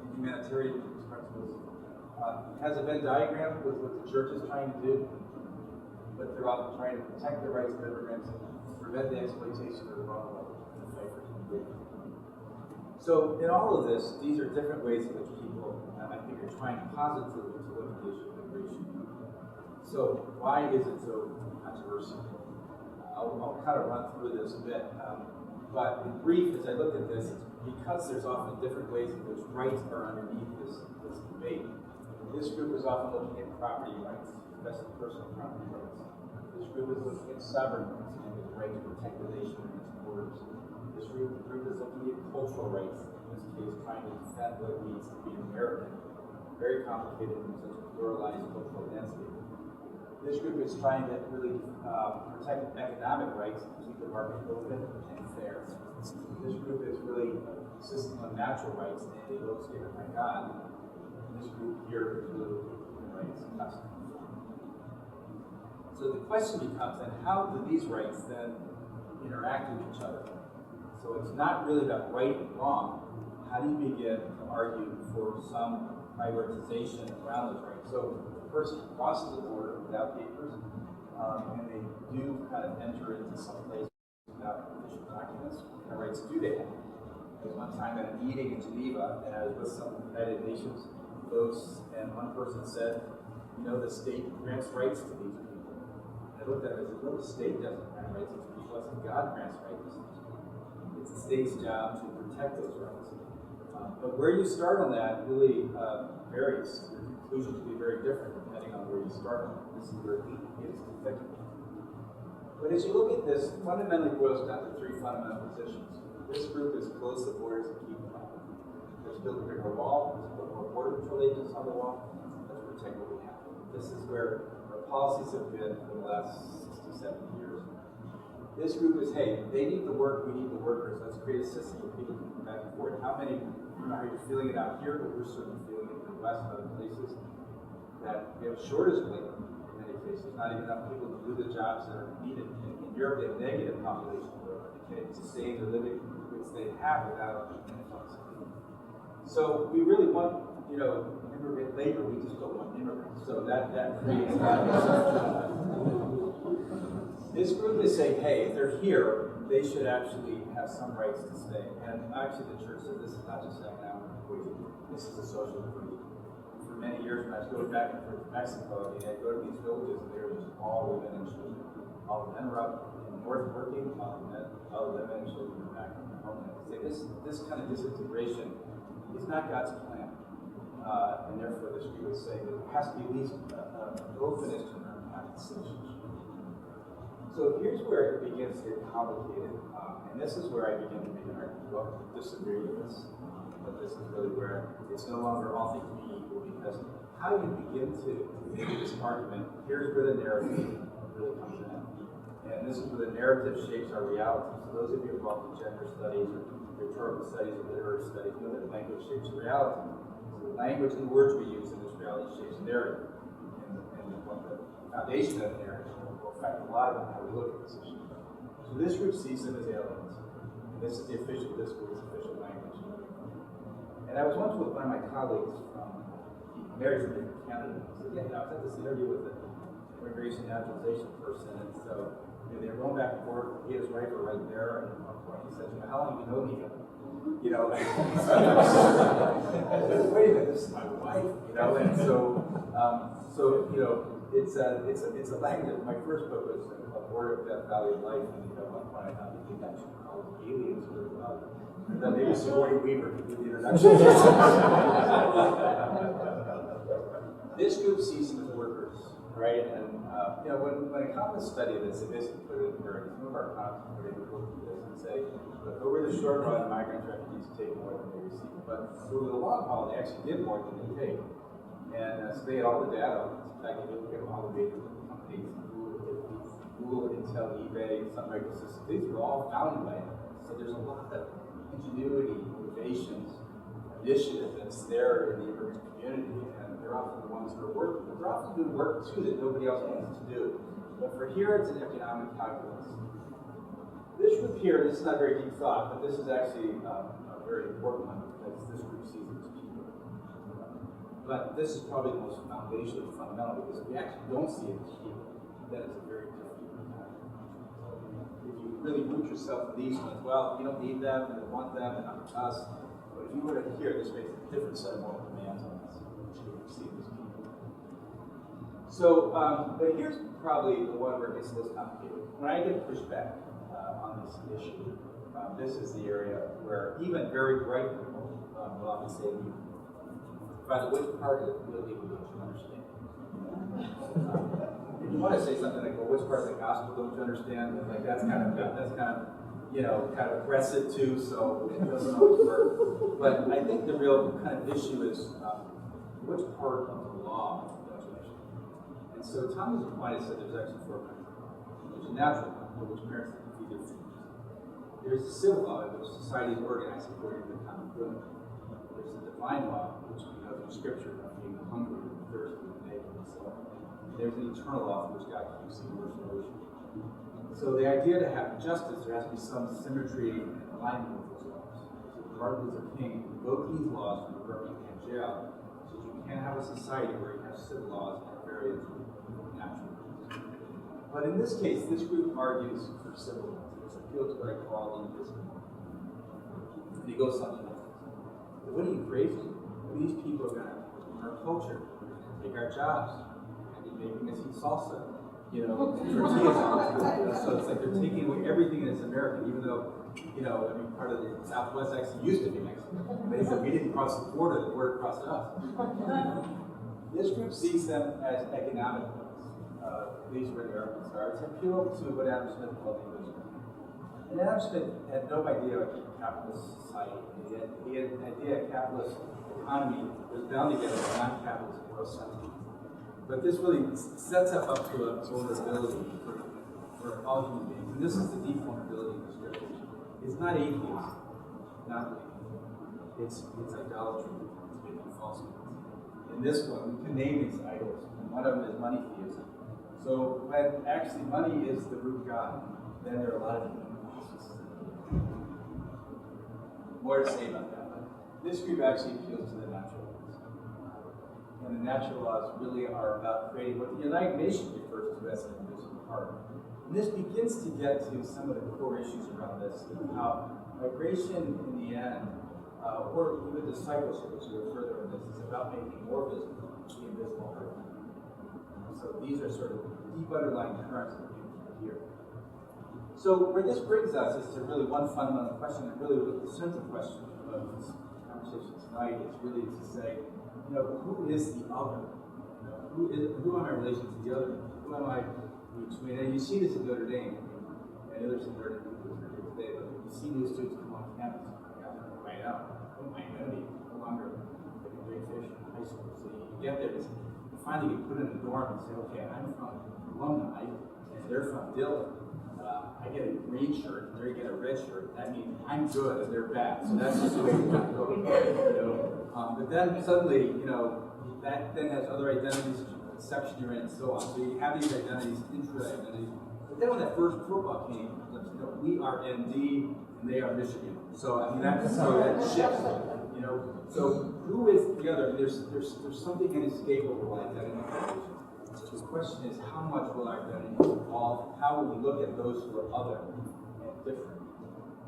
and humanitarian principles, has a Venn diagram with what the church is trying to do, but they're often trying to protect the rights of immigrants, prevent the exploitation of the vulnerable, and fight for human dignity. So in all of this, these are different ways in which people, I think, are trying positively to look at the issue of immigration. So why is it so controversial? I'll kind of run through this a bit. But in brief, as I look at this, it's because there's often different ways in which rights are underneath this debate. This group is often looking at property rights, especially personal property rights. This group is looking at sovereign rights, and the right to protect the nation and its borders. This group is looking at cultural rights, in this case trying to defend what it means to be American. Very complicated in such a pluralized cultural density. This group is trying to really protect economic rights, keep the market open and fair. This group is really insisting on natural rights and those given by God. And this group here is really human rights and custom. So the question becomes then, how do these rights then interact with each other? So it's not really about right and wrong. How do you begin to argue for some prioritization around those rights? So the person crosses the border without papers, and they do kind of enter into some place without official documents. What kind of rights do they have? There was one time at a meeting in Geneva, and I was with some United Nations folks, and one person said, the state grants rights to these people. And I looked at it and said, the state doesn't grant rights to these people. It's God grants rights to these people. It's the state's job to protect those rights. But where you start on that really varies. Your conclusion can be very different depending on where you start on it. This is where it gets conflicted. But as you look at this, fundamentally boils down to three fundamental positions. This group is close the borders and keep them open. Let's build a bigger wall. Let's put more border patrol agents on the wall. Let's protect what we have. This is where our policies have been for the last 60, 70 years. This group is, hey, they need the work, we need the workers. Let's create a system where people can come back and forth. How many, how you're feeling it out here, but we're certainly feeling it in the West and other places, that we have a shortage of labor in many cases. Not even enough people to do the jobs that are needed. In Europe, they have negative population growth. They can't sustain the living which they have without influx. So we really want, immigrant labor, we just don't want immigrants. So that creates that. This group is saying, hey, if they're here, they should actually have some rights to stay. And actually the church says this is not just an economic equation, this is a social equation. For many years when I was going back and forth to Mexico, I'd go to these villages and they were just all women and children. All the men were up in the north working, all the women and children were back in their homeland. Say this kind of disintegration is not God's plan. And therefore, this group would say that there has to be at least an openness to learn how to decisions. So here's where it begins to get complicated. And this is where I begin to make an argument. Well, disagree with this. But this is really where it's no longer all things being equal, because how you begin to make this argument, here's where the narrative really comes in. And this is where the narrative shapes our reality. So those of you involved in gender studies or rhetorical studies or literary studies know that language shapes reality. So the language and the words we use in this reality shapes the narrative. And what the foundation of the narrative will affect a lot about how we look at this issue. So this group sees them as aliens. And this is the official discourse, official language. And I was once with one of my colleagues from married from Canada. So yeah, I was at this interview with an immigration naturalization person, and so they were going back and forth. He had his rifle right there, and at one point he said, how long have you known me? Wait a minute, this is my wife, and so it's a language. My first book was A Border of Death, Valley of Life, and at one point I thought, I think I should call it Aliens or and then maybe Sigourney Weaver could do the introduction. This group sees them as workers, right? And when economists study this, they basically put it in where some of our economists put it in this and say, look, over the short run, migrants, refugees take more than they receive, but over the long haul, they actually give more than they take. And so they had all the data. In fact, if you look at all the major companies, Google, Intel, eBay, Sun Microsystems, these were all founded by it. So there's a lot of ingenuity, innovations, initiative that's there in the immigrant community, and they're often the ones who are working. But they're often doing work too that nobody else wants to do. But for here, it's an economic calculus. This group here, this is not very deep thought, but this is actually a very important one because this group sees it as people. But this is probably the most foundational, fundamental, because if we actually don't see it as people, then it's a very different matter. If you really root yourself in these ones, well, you don't need them, you don't want them, they're not us. But if you were to hear, this makes a different set of moral demands on us. See these people. So, but here's probably the one where it gets the most complicated. When I get pushback on this issue, this is the area where even very bright people will often say to me, Father, which part of it really don't you understand? If you want to say something like, well, which part of the gospel don't you understand? Like that's kind of aggressive too, so it doesn't always work. But I think the real kind of issue is which part of the law don't you understand? And so Thomas Aquinas said there's actually 4 kinds. There's a natural law, which parents can feed their children. There's the civil law, which society is organized according to the common good. There's the divine law, which we know from Scripture about being hungry and thirsty and naked and so on. There's an eternal law for which God keeps the universe in motion. So the idea to have justice, there has to be some symmetry and alignment with those laws. So Martin Luther King invoked these laws from the Birmingham jail, so you can't have a society where you have civil laws that are very natural. But in this case, this group argues for civil laws. It's appeal to what I call the invisible. And he goes something like this. What are you crazy? These people are going to, in our culture, take our jobs. Making us eat salsa, tortillas. So it's like they're taking away everything that's American, even though, part of the Southwest actually used to be Mexican. They said we didn't cross the border crossed us. This group sees them as economic ones. These were the American stars. It's appeal to what Adam Smith called the original. And Adam Smith had no idea of a capitalist society. He had an idea of capitalist economy was bound together with non-capitalist world century. But this really sets up to a vulnerability for all human beings. And this is the deep vulnerability of the Scripture. It's not atheism, not belief. It's idolatry. It's making false gods. In this one, we can name these idols. And one of them is money theism. So when actually money is the root god, then there are a lot of more to say about that. But this group actually appeals to the natural. And the natural laws really are about creating what the United Nations refers to as an invisible part. And this begins to get to some of the core issues around this, how migration in the end, or even discipleship, which we go further in this, is about making more visible the invisible part. So these are sort of deep underlying currents that we can hear. So where this brings us is to really one fundamental question, and really the central question of this conversation tonight. tonight is really to say, who is the other? Who am I in relation to the other? Who am I between? And you see this in Notre Dame. I know there's some Notre Dame people here today, but you see new students come on campus. Right out. Oh, my identity no longer like a big fish in high school. So you get there, you finally get put in a dorm and say, okay, I'm from alumni, and they're from Dillon. I get a green shirt, and they get a red shirt. That means I'm good and they're bad. So that's just the way it's going to go. But then suddenly, that then has other identities, the section you're in, and so on. So you have these identities, intra-identities. But then when that first football came, we are ND and they are Michigan. So I mean that shifts. So who is the other? There's something inescapable with identity formation. The question is, how much will our identity evolve? How will we look at those who are other and different?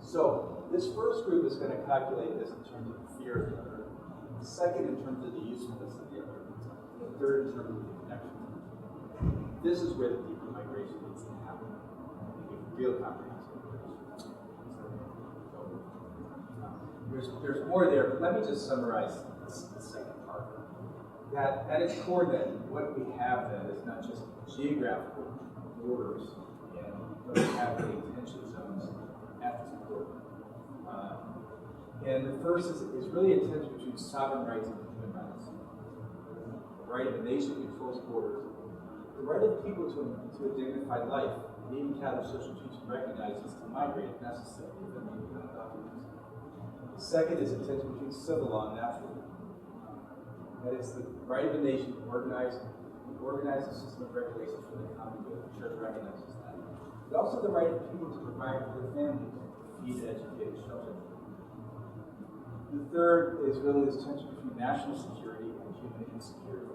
So this first group is going to calculate this in terms of the fear of the other. The second in terms of the usefulness of the other. The third in terms of the connection. This is where the deeper migration needs to happen. Real comprehensive migration. There's more there, but let me just summarize the second part. That at its core then, what we have then is not just geographical borders, but we have the attention zones at its core. And the first is really a tension between sovereign rights and human rights. The right of a nation controls borders. The right of people to a dignified life, and even Catholic social teaching recognizes to migrate if necessary within the economic documents. The second is a tension between civil law and natural law. That is the right of a nation to organize a system of regulations for the common good. The Church recognizes that. But also the right of people to provide for their families, feed, educate, shelter. The third is really this tension between national security and human insecurity.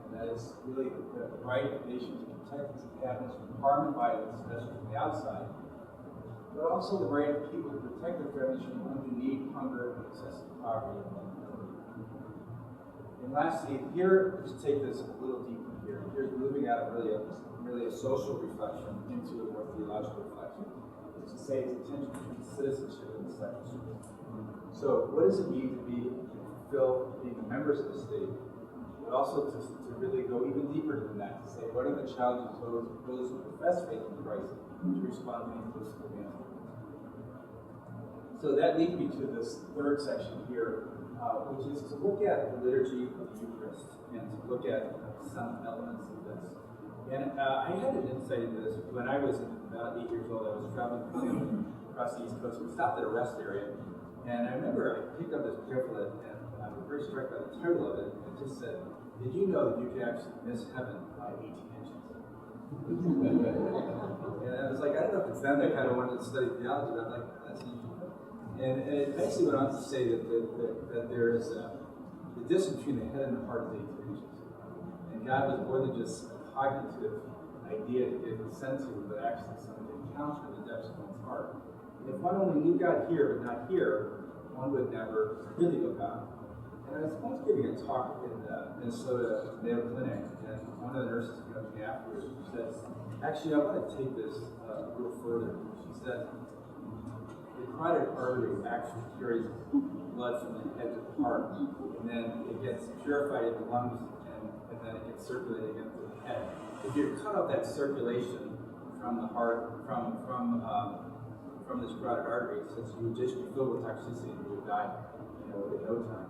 And that is really the right of a nation to protect its inhabitants from harm and violence, especially from the outside, but also the right of people to protect their families from undue need, hunger, and excessive poverty. And lastly, here, to take this a little deeper here, here's moving out of really a social reflection into a more theological reflection, is to say it's a tension between citizenship and discipleship. So, what does it mean to be fulfilled being members of the state, but also to really go even deeper than that, to say what are the challenges of those who profess faith in Christ to respond to the implicit command? So that leads me to this third section here, which is to look at the liturgy of the Eucharist and to look at some elements of this. And I had an insight into this when I was about 8 years old. I was traveling across the East Coast. We stopped at a rest area, and I remember I picked up this pamphlet, and I was very struck by the title of it. It just said, "Did you know that you could actually miss heaven by 18 inches?" And I was like, I don't know if it's them that kind of wanted to study theology, but I'm like, that's interesting. And it basically went on to say that there is the distance between the head and the heart is 18 inches. And God was more than just a cognitive idea to get sent to, but actually something to encounter the depths of one's heart. And if one only knew God here but not here, one would never really look God. And I was once giving a talk in Minnesota Mayo Clinic, and one of the nurses came up to me afterwards and said, actually, I want to take this a little further. She said, the carotid artery actually carries blood from the head to the heart, and then it gets purified in the lungs, and then it gets circulated again to the head. If you cut off that circulation from the heart, from this carotid artery, since you would just be filled with toxicity and you would die, in no time.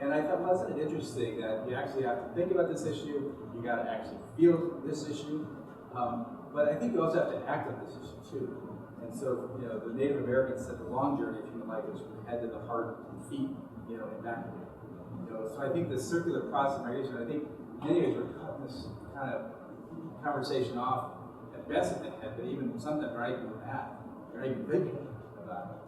And I thought, well, isn't it interesting that you actually have to think about this issue, you got to actually feel this issue, but I think you also have to act on this issue too. And so, the Native Americans said the long journey of human life is from the head to the heart and feet, and back again. So I think the circular process of migration, I think many of you are cutting this kind of conversation off at best at the head, but even sometimes they're not even that. They're not even thinking about it.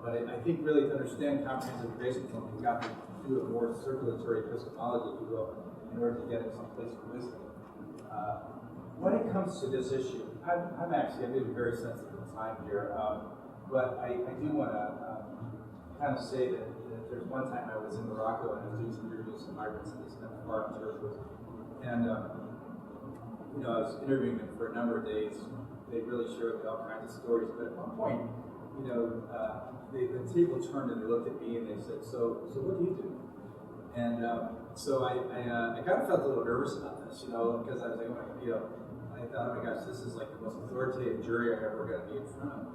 But I think really to understand comprehensive migration, we've got to do a more circulatory epistemology, if you will, in order to get at some place of wisdom. When it comes to this issue, I'm being very sensitive to time here, but I do want to kind of say that there's one time I was in Morocco and I was doing some interviews with some migrants and they spent a far on churches. And I was interviewing them for a number of days. They really shared with me all kinds of stories. But at one point, the table turned and they looked at me and they said, so what do you do? And so I kind of felt a little nervous about this, because I was like, I thought, oh my gosh, this is like the most authoritative jury I'm ever going to be in front of,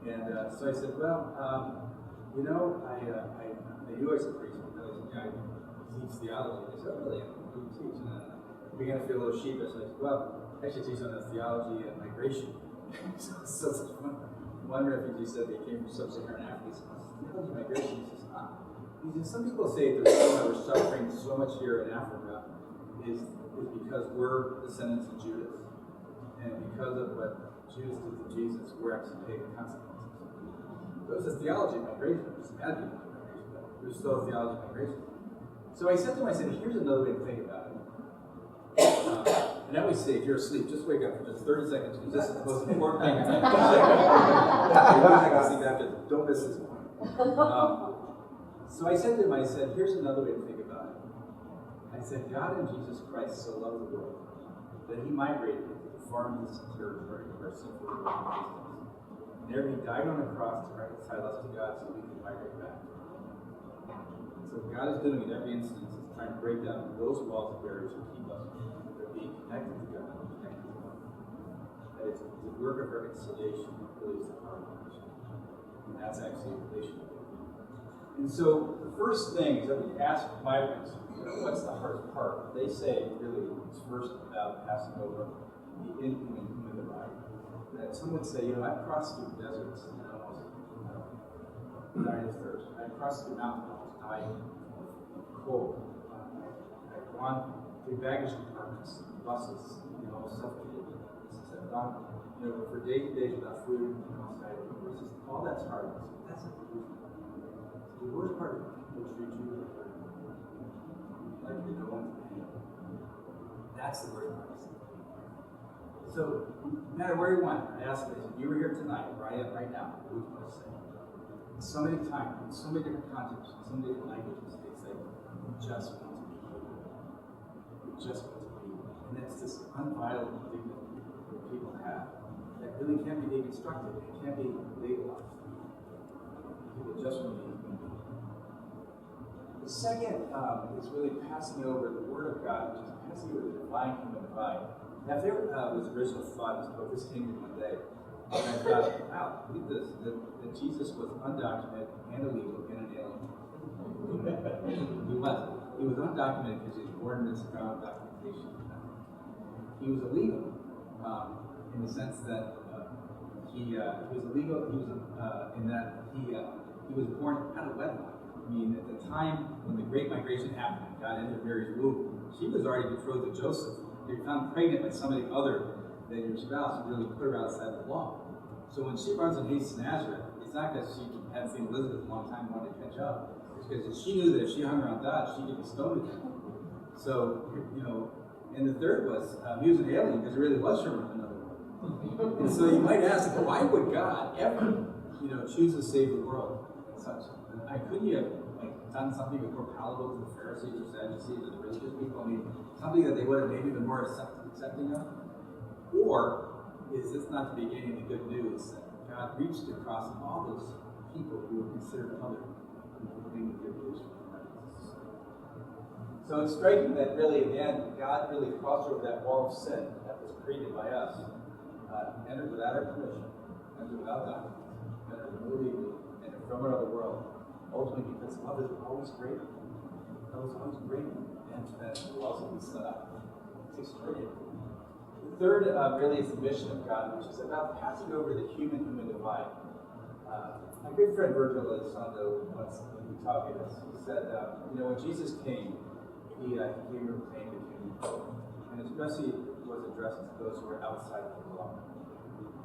And so I said, well, I knew I was a priest because I teach theology. They said, oh, really? What do you teach? And I began to feel a little sheepish. I said, well, I actually teach on the theology and migration. So one refugee said they came from sub-Saharan Africa. He said, theology and migration? He says, He says, some people say the reason why we're suffering so much here in Africa is because we're descendants of Judas. And because of what Judas did to Jesus, we're actually paying the consequences. There's a theology of migration. There's bad people of migration, but there's still a theology of migration. So I said to him, here's another way to think about it. And I always say, if you're asleep, just wake up for just 30 seconds, because this is the most important thing. Don't miss this point. So I said to him, here's another way to think about it. I said, God in Jesus Christ so loved the world that he migrated into the farmless territory of our sinful existence. And there he died on the cross to reconcile us to God so we can migrate back. So what God is doing in every instance is trying to break down those walls and barriers to keep us from being connected to God and connected to God. That it's a work of reconciliation that really is the heart of it. And that's actually a relationship. And so the first thing is that we ask migrants, what's the hardest part? They say really it's first about passing over the inhuman human divide. That some would say, I've crossed through deserts and almost died of thirst. I've crossed through mountains and almost died of cold. I've gone through baggage compartments, buses, almost suffocated. I've gone, for days and days without food and almost died of hunger. All that's hard. That's a the worst part of people treat you like you're no one's pain. That's the worst part. So, no matter where you went, I ask this, if you were here tonight, where I am right now, what would you want to say? So many times, in so many different contexts, in so many different languages, they say, we just want to be here. We just want to be here. And that's this unviolent dignity that people have that really can't be deconstructed. It can't be legalized. People just want to be here. The second is really passing over the Word of God, which is passing over the divine human divide. Now, if there was original thought in this book, this came to me one day, and I thought, wow, look at this, that Jesus was undocumented and illegal and an alien. He wasn't. He was undocumented because he was born in this ground documentation. He was illegal in the sense that he was illegal. He was in that he was born out of wedlock. I mean, at the time when the Great Migration happened, God entered Mary's womb, she was already betrothed to Joseph. You're found pregnant by somebody other than your spouse, and really put her outside the law. So when she runs and hates Nazareth, it's not because she hadn't seen Elizabeth a long time and wanted to catch up. It's because she knew that if she hung around God, she could be stoned to death. So, and the third was, he was an alien because he really was from another world. And so you might ask, why would God ever, choose to save the world and such? Couldn't you have done something that was more palatable to the Pharisees or Sadducees or the religious people? I mean, something that they would have maybe been more accepting of? Or is this not the beginning of the good news that God reached across all those people who were considered other, including the good news from Christ? So it's striking that really, in the end, God really crossed over that wall of sin that was created by us, entered without our permission, entered without documents, entered illegally, entered from another world. Ultimately, because love is always greater. Love is always greater. And that will also be set up. It's extraordinary. The third really is the mission of God, which is about passing over the human divide. My good friend Virgil Elizondo once he was talking to us. He said, when Jesus came, he came to proclaim the kingdom. And especially was addressed to those who were outside of the law.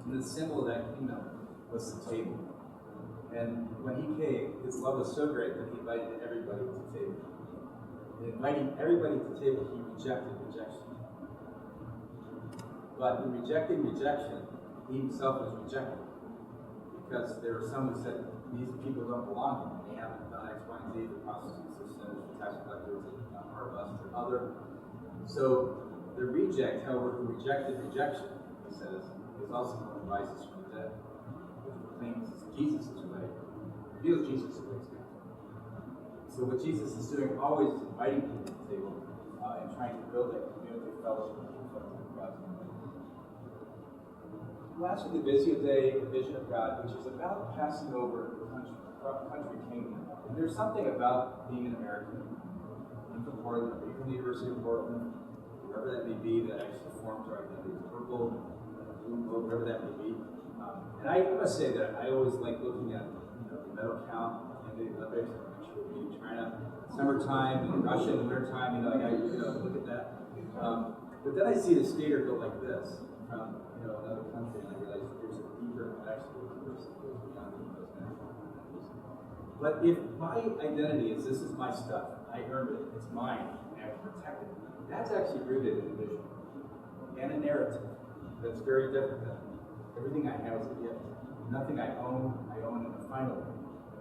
And the symbol of that kingdom was the table. And when he came, his love was so great that he invited everybody to the table. And inviting everybody to the table, he rejected rejection. But in rejecting rejection, he himself was rejected. Because there were some who said, these people don't belong here. They haven't done X, Y, and Z, the prostitutes, the sinners, the tax collectors, the harvests, or other. So the reject, however, who rejected rejection, he says, is also one who rises from the dead. claims Jesus is right, reveals Jesus is right. So what Jesus is doing always is inviting people to the table and trying to build that community of fellowship with God's people. Lastly, the Visio Dei, the vision of God, which is about passing over the country kingdom. And there's something about being an American, being from Portland, being from the University of Portland, wherever that may be, that actually forms our identity. Purple, blue, whatever that may be. And I must say that I always like looking at the medal count and the Olympics. China, summertime, and Russia in the wintertime, look at that. But then I see the skater go like this from another country, and I realize there's a deeper connection with the person who goes beyond those natural identities. But if my identity is this is my stuff, I earned it, it's mine, and I have to protect it, that's actually rooted in a vision and a narrative that's very different than everything I have is a gift. Nothing I own in the final way.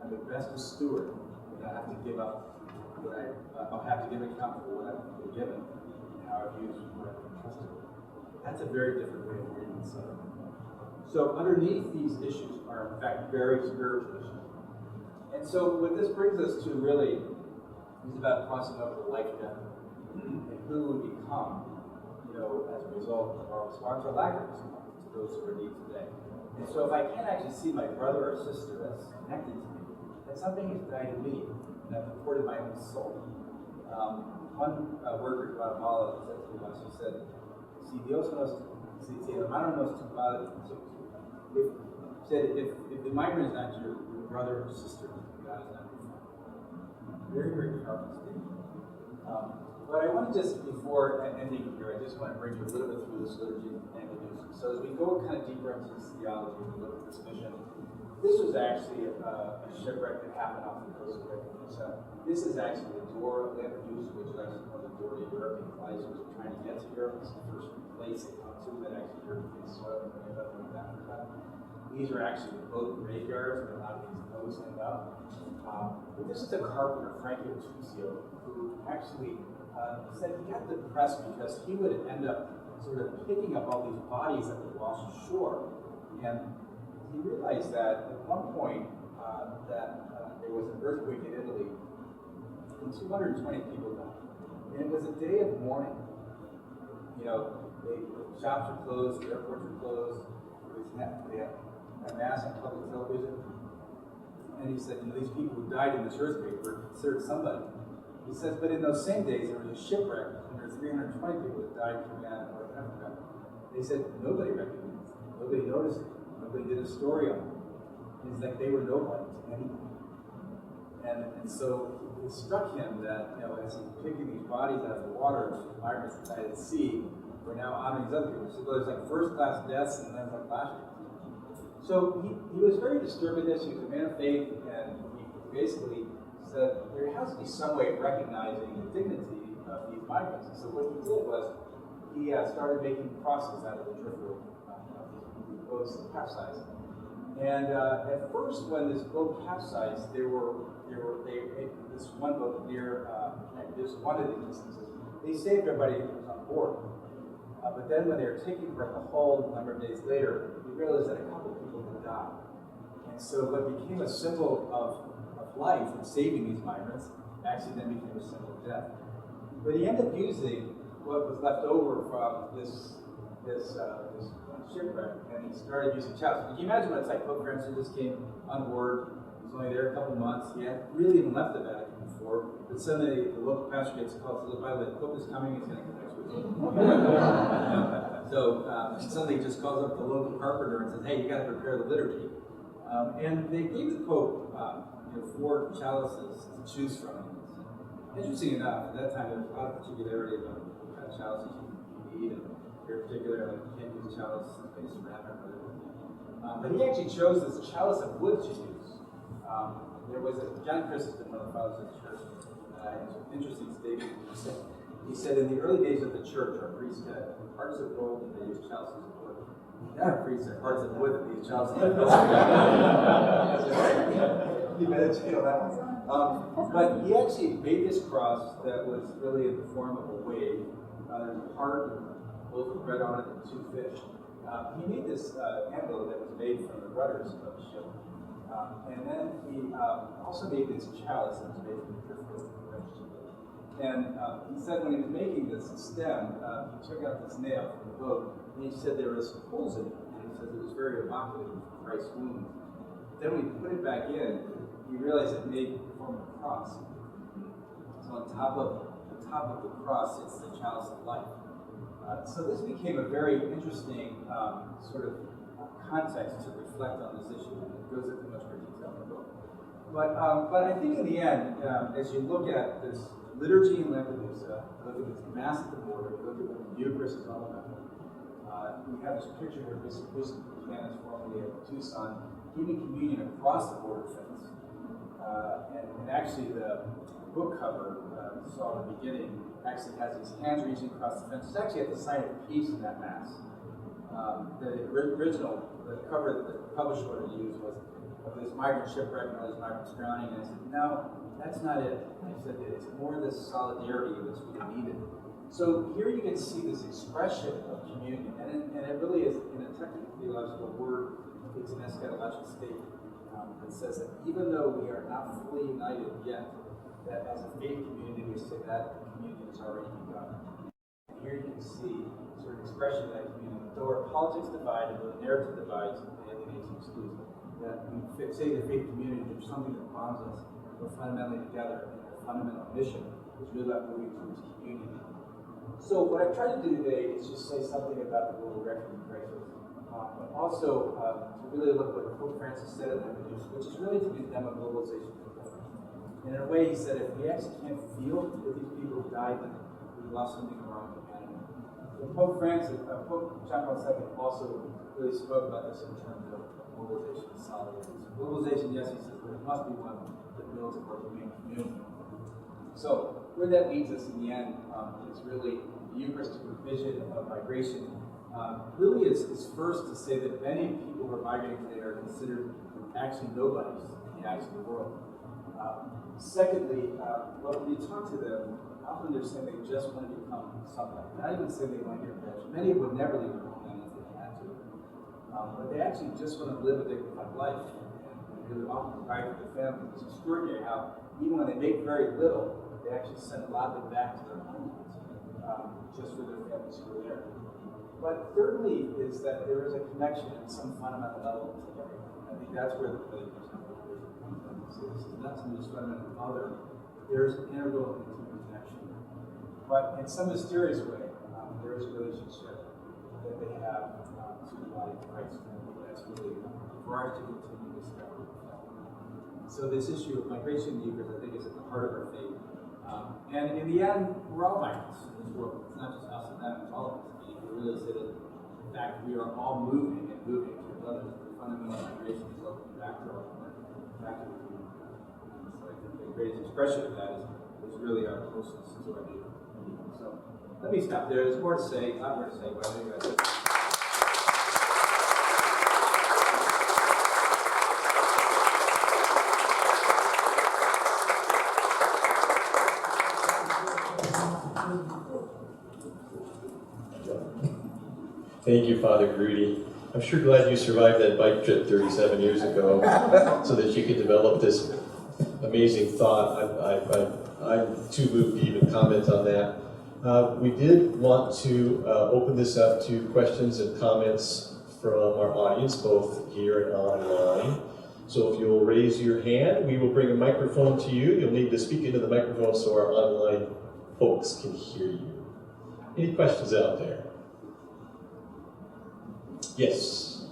I'm the best steward. I have to give up what I'll have to give account for what I've been given and how I've used what I've been trusted with. That's a very different way of reading the Southern. So underneath these issues are in fact very spiritual issues. And so what this brings us to really is about crossing over the life death and who we become, as a result of our response or lack of response to those who are in need today. And so if I can't actually see my brother or sister as connected to me, that something has died in me, and I've deported my own soul. One worker in Guatemala said to me once, he said, si hermano no es tu padre, if the migrant is not your brother or sister, God is not your father. Very, very powerful statement. But I want to just, before ending here, I just want to bring you a little bit through this liturgy and the So as we go kind of deeper into this theology, we look at this mission. This was actually a shipwreck that happened off the coast of Oregon. So this is actually the door of Lampedusa, which is actually one of the door to Europe. And advisors are trying to get to Europe. It's the first place they come to that actually European soil and bring it up into Africa. These are actually the boat graveyards where a lot of these boats end up. But this is a carpenter, Frank Tuzio, who actually said he got depressed because he would end up sort of picking up all these bodies that were washed ashore. And he realized that at one point there was an earthquake in Italy and 220 people died. And it was a day of mourning. The shops were closed, the airports were closed, they had a mass on public television. And he said, these people who died in this earthquake were considered somebody. He says, but in those same days, there was a shipwreck, and there were 320 people that died coming out of North Africa. They said, nobody recognized them. Nobody noticed it. Nobody did a story on them. It's like they were nobody to anyone. And so it struck him that, as he's picking these bodies out of the water, migrants that died at sea, we're now honoring these other people. So there's like first-class deaths and then like last year. So he was very disturbed with this. He was a man of faith, and he basically said there has to be some way of recognizing the dignity of these migrants. And so what he did was he started making crosses out of the driftwood these boats that capsized. And at first, when this boat capsized, this one boat near just one of the instances, they saved everybody that was on board. But then when they were taking her the hull a number of days later, we realized that a couple of people had died. And so what became a symbol of life and saving these migrants actually then became a symbol of death. But he ended up using what was left over from this shipwreck, and he started using chalices. Can you imagine what it's like? Pope Francis just came on board. He was only there a couple months. He hadn't really even left the Vatican before. But suddenly the local pastor gets a call. Says, by the way, the Pope is coming. He's going to connect with you. So suddenly he just calls up the local carpenter and says, hey, you got to prepare the liturgy. And they gave the Pope 4 chalices to choose from. Interesting enough, at that time there was a lot of particularity about what kind of chalices you need, and very particular, like you can't use a chalice based ceramic or whatever. But he actually chose this chalice of wood to use. There was John Chrysostom, one of the fathers of the church, has an interesting statement. He said, in the early days of the church, our priests had hearts of gold and they used chalices of wood. Now our priests have hearts of wood and these chalices of gold. You meditate on that one. But he actually made this cross that was really in the form of a wave. There's a heart with a loaf of bread on it and 2 fish. he made this envelope that was made from the rudders of the ship. And then he also made this chalice that was made from the driftwood. And he said when he was making this stem, he took out this nail from the boat, and he said there was holes in it. And he said it was very evocative of Christ's wound. Then when he put it back in, he realized it made the form of a cross. So on top of the cross sits the chalice of life. So this became a very interesting sort of context to reflect on this issue, and it goes into much more detail in the book. But I think in the end, as you look at this liturgy in Lampedusa, look at this Mass at the border, look at what the Eucharist is all about. We have this picture here of Bishop Buchanan, formerly of Tucson, giving communion across the border fence. And actually the book cover you saw at the beginning actually has his hands reaching across the fence. It's actually at the sign of peace in that Mass. The original, the cover that the publisher wanted to use was of this migrant shipwreck and all these migrants drowning. And I said, no, that's not it. I said, it's more this solidarity that's really needed. So here you can see this expression of communion, and it really is, in a technical theological word, it's an eschatological state that says that even though we are not fully united yet, that as a faith community, we say that communion has already begun. And here you can see sort of expression of that communion. Though our politics divide, and though the narrative divides, and alienates and excludes, that we say the faith community, there's something that bonds us. We're fundamentally together in a fundamental mission, which is really about moving towards communion. So what I've tried to do today is just say something about the global refugee crisis, but also to really look at what Pope Francis said in Lampedusa, which is really to condemn a globalization. And in a way, he said, if we actually can't feel that these people died, then we've lost something wrong with humanity. So Pope John Paul II also really spoke about this in terms of globalization and solidarity. So globalization, yes, he says, but it must be one that builds a more human community. So where that leads us in the end is really the Eucharistic vision of migration. Really is first to say that many people who are migrating today are considered actually nobodies in the eyes of the world. Secondly, when you talk to them, often they're saying they just want to become somebody. Not even saying they want to get rich. Many would never leave their homeland if they had to. But they actually just want to live a dignified life and really often provide for their family. It's extraordinary how even when they make very little, they actually send a lot of it back to their homelands just for their families who are there. But thirdly is that there is a connection at some fundamental level today. I think that's where the really comes down. So this is not something just fundamental other. There's an integral and intimate connection. But in some mysterious way, there is a relationship that they have to the body of Christ. And I think that's really for us to continue to discover. So this issue of migration in the Eucharist, I think, is at the heart of our faith. And in the end, we're all migrants in this world. It's not just us and them, it's all of us. And we really say that, in fact, we are all moving and moving to others. The fundamental migration is opening back to our home, back to the community. So I think the greatest expression of that is really our closeness to our neighbor. So let me stop there. There's more to say, a lot more to say, but I think that's it. Thank you, Father Groody. I'm sure glad you survived that bike trip 37 years ago so that you could develop this amazing thought. I'm too moved to even comment on that. We did want to open this up to questions and comments from our audience, both here and online. So if you'll raise your hand, we will bring a microphone to you. You'll need to speak into the microphone so our online folks can hear you. Any questions out there? Yes.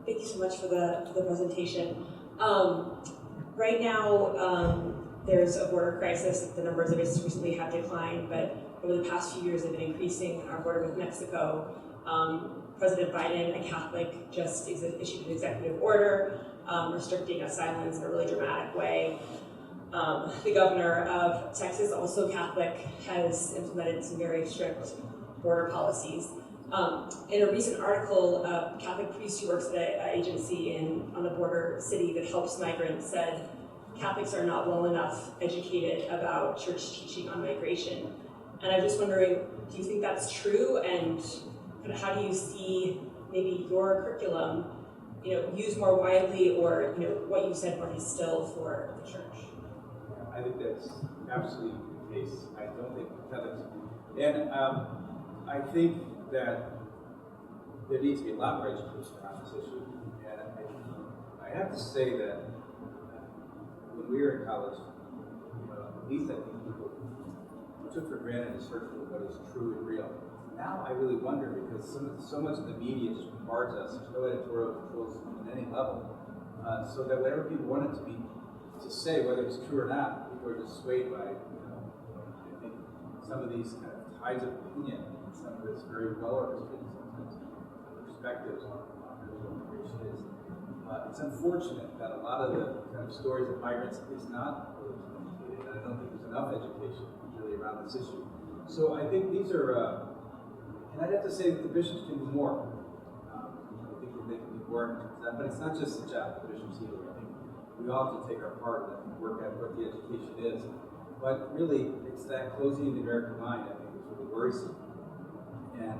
Thank you so much for the presentation. Right now, there's a border crisis. The numbers of it recently have declined, but over the past few years, they've been increasing. Our border with Mexico. President Biden, a Catholic, just issued an executive order restricting asylums in a really dramatic way. The governor of Texas, also Catholic, has implemented some very strict border policies. In a recent article, a Catholic priest who works at an agency on the border city that helps migrants said Catholics are not well enough educated about church teaching on migration. And I'm just wondering, do you think that's true? And how do you see maybe your curriculum, used more widely, or what you said more distilled for the church? I think that's absolutely the case. I don't think Catholics, and I think that there needs to be a lot more education around this issue. And I have to say that when we were in college, at least I think people took for granted a search for what is true and real. Now I really wonder, because so much of the media just bombards us. There's no editorial controls at any level, so that whatever people want it to say, whether it's true or not, people are just swayed by, I think some of these kind of tides of opinion, and some of this very well understood sometimes perspectives on what immigration is. It's unfortunate that a lot of the kind of stories of migrants is not really communicated, and I don't think there's enough education really around this issue. So I think these are, and I'd have to say that the bishops can do more. I think that they can do more in terms of that, but it's not just the job of the bishops either. I think we all have to take our part and work at what the education is. But really, it's that closing of the American mind, I think, is really worrisome. And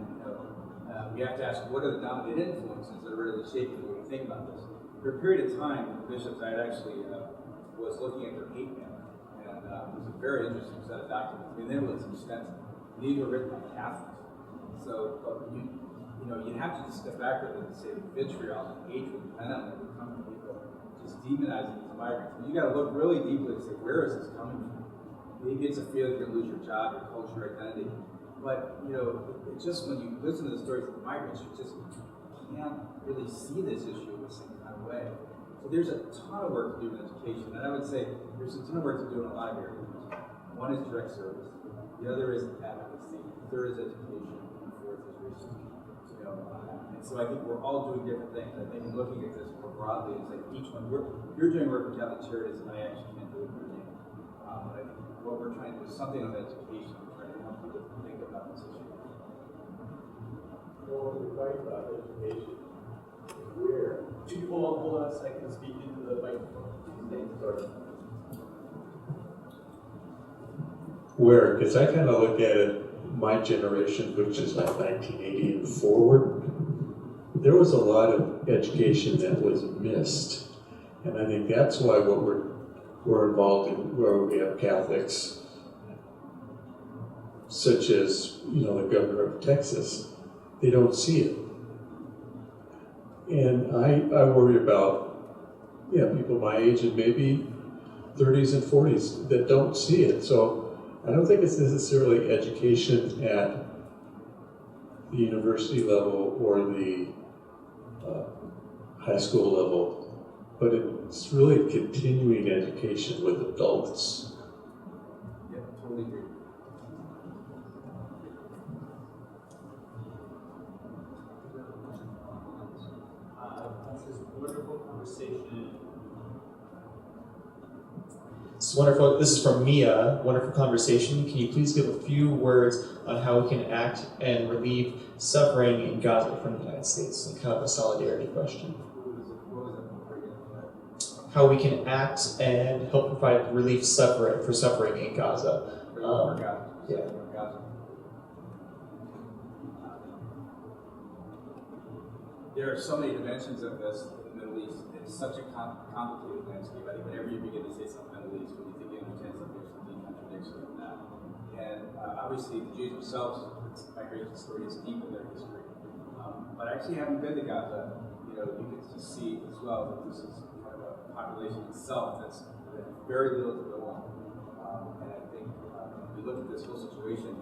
we have to ask, what are the dominant influences that are really shaping the way we think about this? For a period of time, the bishops, I had actually was looking at their hate mail, and it was a very interesting set of documents. I mean, they were extensive. These were written by Catholics. So, you have to just step back with it and say the vitriol and hatred and venom that would come from people just demonizing these migrants. And you got to look really deeply and say, where is this coming from? Maybe it's a fear that you're going to lose your job, your culture, identity. But, it's just when you listen to the stories of the migrants, you just can't really see this issue in the same kind of way. So there's a ton of work to do in education. And I would say there's a ton of work to do in a lot of areas. One is direct service. The other is advocacy. The third is education. And the fourth is research. And so I think we're all doing different things. I think looking at this more broadly, it's like each one, you're doing work with Catholic Charities, and I actually can't do it for you. But I think what we're trying to do is something on education. We're trying to help people think about this issue. Well, when we talk about education, where? Two people hold on a second and speak into the microphone. Sorry. Where? Because I kind of look at it, my generation, which is like 1980 and forward, there was a lot of education that was missed. And I think that's why what we're involved in, where we have Catholics, such as, the governor of Texas, they don't see it. And I worry about, people my age and maybe 30s and 40s that don't see it. So I don't think it's necessarily education at the university level or the high school level, but it's really continuing education with adults. Yeah, totally agree. This is a wonderful conversation. It's wonderful. This is from Mia. Wonderful conversation. Can you please give a few words on how we can act and relieve suffering in Gaza from the United States? And kind of a solidarity question. How we can act and help provide relief for suffering in Gaza. Yeah. There are so many dimensions of this in the Middle East. It's such a complicated landscape. I think whenever you begin to say something Middle East, when you think you understand something, there's some deep contradiction in that. And obviously, the Jews themselves, migration story is deep in their history. But actually, having been to Gaza, you can just see as well that this is kind of a population itself that's very little to go on. And I think when we look at this whole situation,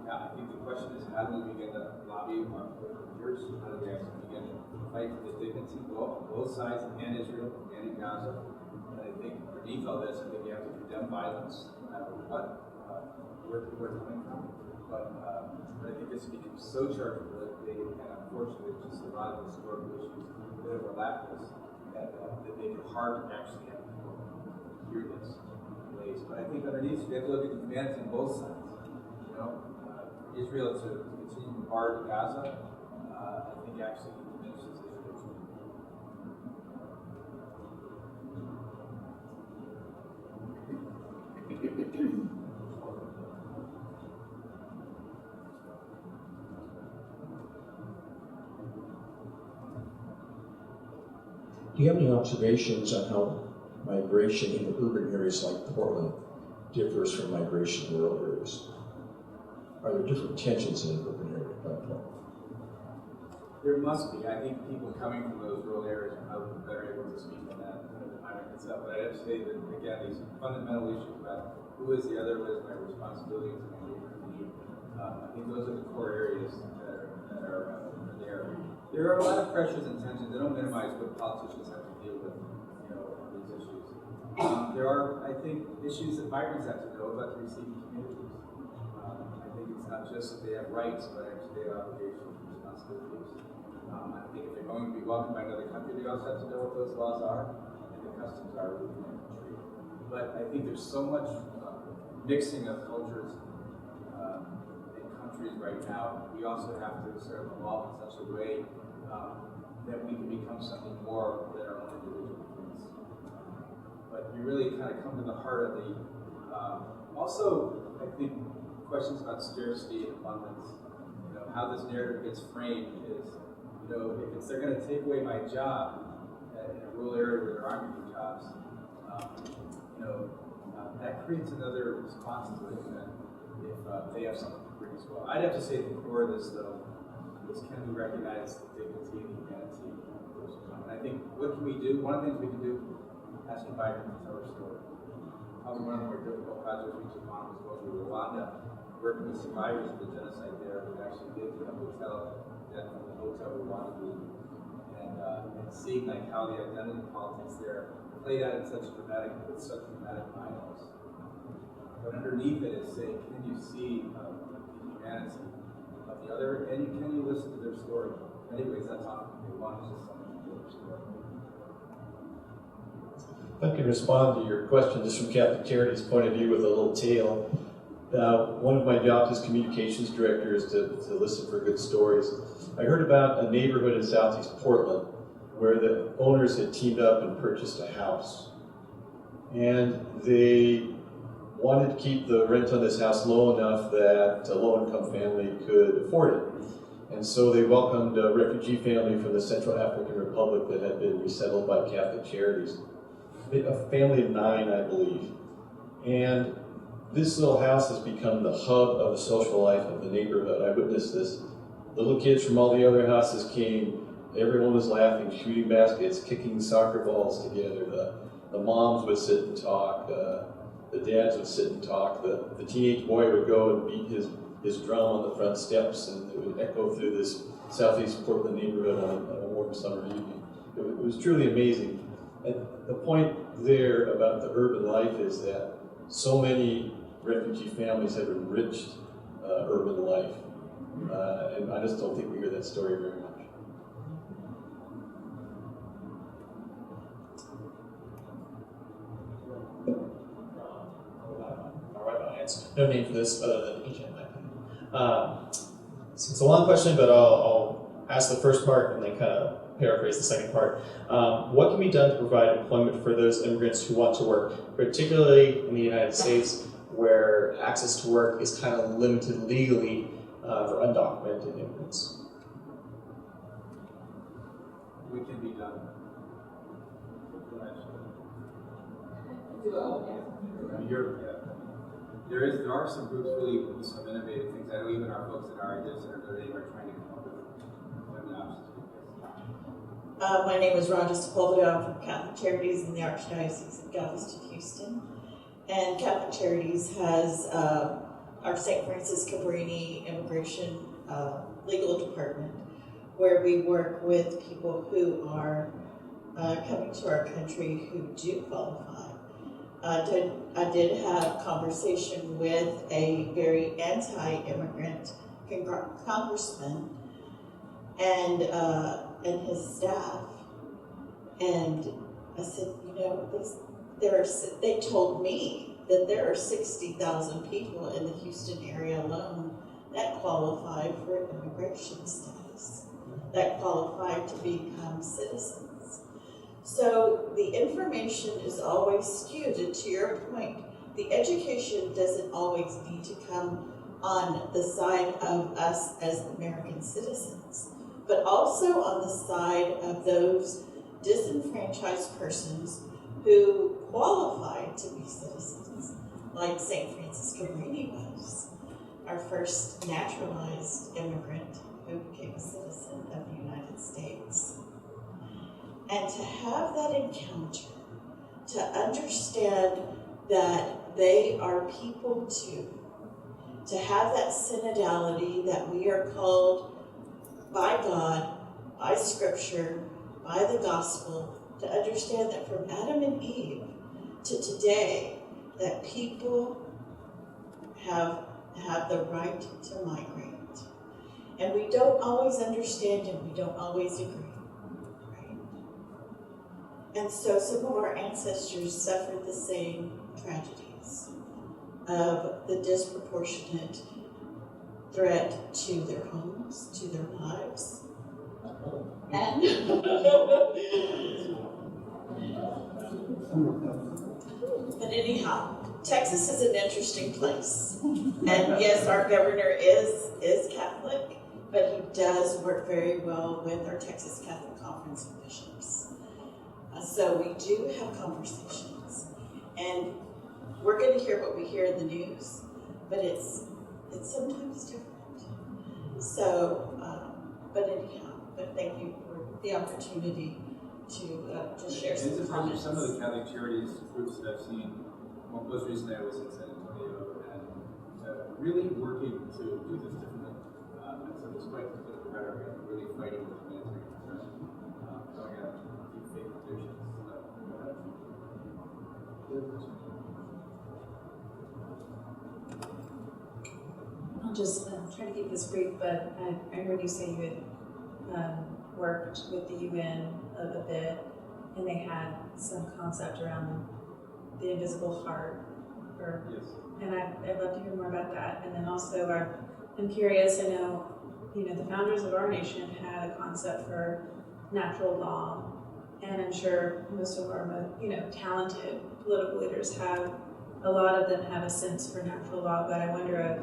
I think the question is, how do we begin to lobby our church? How do we actually begin to fight for the dignity on both sides, and Israel and in Gaza? And I think underneath all this, I think you have to condemn violence, no matter where people are coming from. But I think this becomes so charged with big, and unfortunately, just a lot of historical issues that overlap this, that make it hard to actually have people hear this in ways. But I think underneath, we have to look at the humanity on both sides. Israel to continue to bombard Gaza, I think actually diminishes Israel too. Do you have any observations on how migration in urban areas like Portland differs from migration in rural areas? Are there different tensions in an urban area like Portland? There must be. I think people coming from those rural areas are probably better able to speak on that than I myself. But I have to say that, again, these fundamental issues about who is the other, what is my responsibility to my neighbor need, I think those are the core areas that are there. There are a lot of pressures and tensions. They don't minimize what politicians have to deal with, on these issues. There are, I think, issues that migrants have to know about the receiving communities. I think it's not just that they have rights, but actually they have obligations and responsibilities. I think if they're going to be welcomed by another country, they also have to know what those laws are and the customs are within that country. But I think there's so much mixing of cultures in countries right now. We also have to sort of evolve in such a way that we can become something more than our own individual things. But you really kind of come to the heart of the, also, I think, questions about scarcity and abundance. How this narrative gets framed is, if they're going to take away my job in a rural area where there aren't any jobs, that creates another response to it if they have something to bring as well. I'd have to say at the core of this, though, is can we recognize the dignity and humanity of those who come? And I think, what can we do? One of the things we can do, ask a migrant to tell their story. Probably one of the more difficult projects we took on was going to Rwanda, working with survivors of the genocide there who actually lived in a hotel, then from the hotel we wanted to leave, and seeing how the identity politics there played out in such dramatic miles. But underneath it is saying, can you see the humanity of the other, and can you listen to their story? Anyways, that's all they want, is just someone to hear their story. If I can respond to your question just from Catholic Charities' point of view with a little tale. One of my jobs as communications director is to listen for good stories. I heard about a neighborhood in southeast Portland where the owners had teamed up and purchased a house. And they wanted to keep the rent on this house low enough that a low-income family could afford it. And so they welcomed a refugee family from the Central African Republic that had been resettled by Catholic Charities. A family of 9, I believe. And this little house has become the hub of the social life of the neighborhood. I witnessed this. Little kids from all the other houses came. Everyone was laughing, shooting baskets, kicking soccer balls together. The moms would sit and talk. The dads would sit and talk. The teenage boy would go and beat his drum on the front steps, and it would echo through this southeast Portland neighborhood on a warm summer evening. It was truly amazing. And the point there about the urban life is that so many refugee families have enriched urban life. And I just don't think we hear that story very much. No name for this other than agent, in my opinion. It's a long question, but I'll ask the first part and then kind of paraphrase the second part. What can be done to provide employment for those immigrants who want to work, particularly in the United States, where access to work is kind of limited legally for undocumented immigrants? What can be done? There are some groups really with some innovative things. I know even our folks at our ideas at Notre Dame are trying to come up with employment options. My name is Rhonda Sepulveda. I'm from Catholic Charities in the Archdiocese of Galveston, Houston. And Catholic Charities has our St. Francis Cabrini Immigration Legal Department, where we work with people who are coming to our country who do qualify. I did have conversation with a very anti-immigrant congressman and his staff, and I said, they told me that there are 60,000 people in the Houston area alone that qualify for immigration status, that qualify to become citizens. So the information is always skewed, and to your point, the education doesn't always need to come on the side of us as American citizens, but also on the side of those disenfranchised persons who qualified to be citizens, like St. Francis Cabrini was, our first naturalized immigrant who became a citizen of the United States. And to have that encounter, to understand that they are people too, to have that synodality that we are called by God, by Scripture, by the gospel, to understand that from Adam and Eve to today, that people have the right to migrate. And we don't always understand and we don't always agree, right? And so some of our ancestors suffered the same tragedies of the disproportionate threat to their homes, to their lives. And but anyhow, Texas is an interesting place. And yes, our governor is Catholic, but he does work very well with our Texas Catholic Conference of Bishops. So we do have conversations. And we're going to hear what we hear in the news, but it's sometimes different. So, but anyhow, but thank you for the opportunity to share some comments. Some of the Catholic Charities groups that I've seen, well, most recently I was in San Antonio, and really working to do this differently. And so despite the political rhetoric, and really fighting with humanitarian concern, going out and deep faith traditions. I'll just try to keep this brief, but I heard you say you had worked with the UN a bit, and they had some concept around the invisible heart. Yes. And I'd love to hear more about that. And then also, I'm curious. I know, the founders of our nation had a concept for natural law, and I'm sure most of our talented political leaders have. A lot of them have a sense for natural law, but I wonder if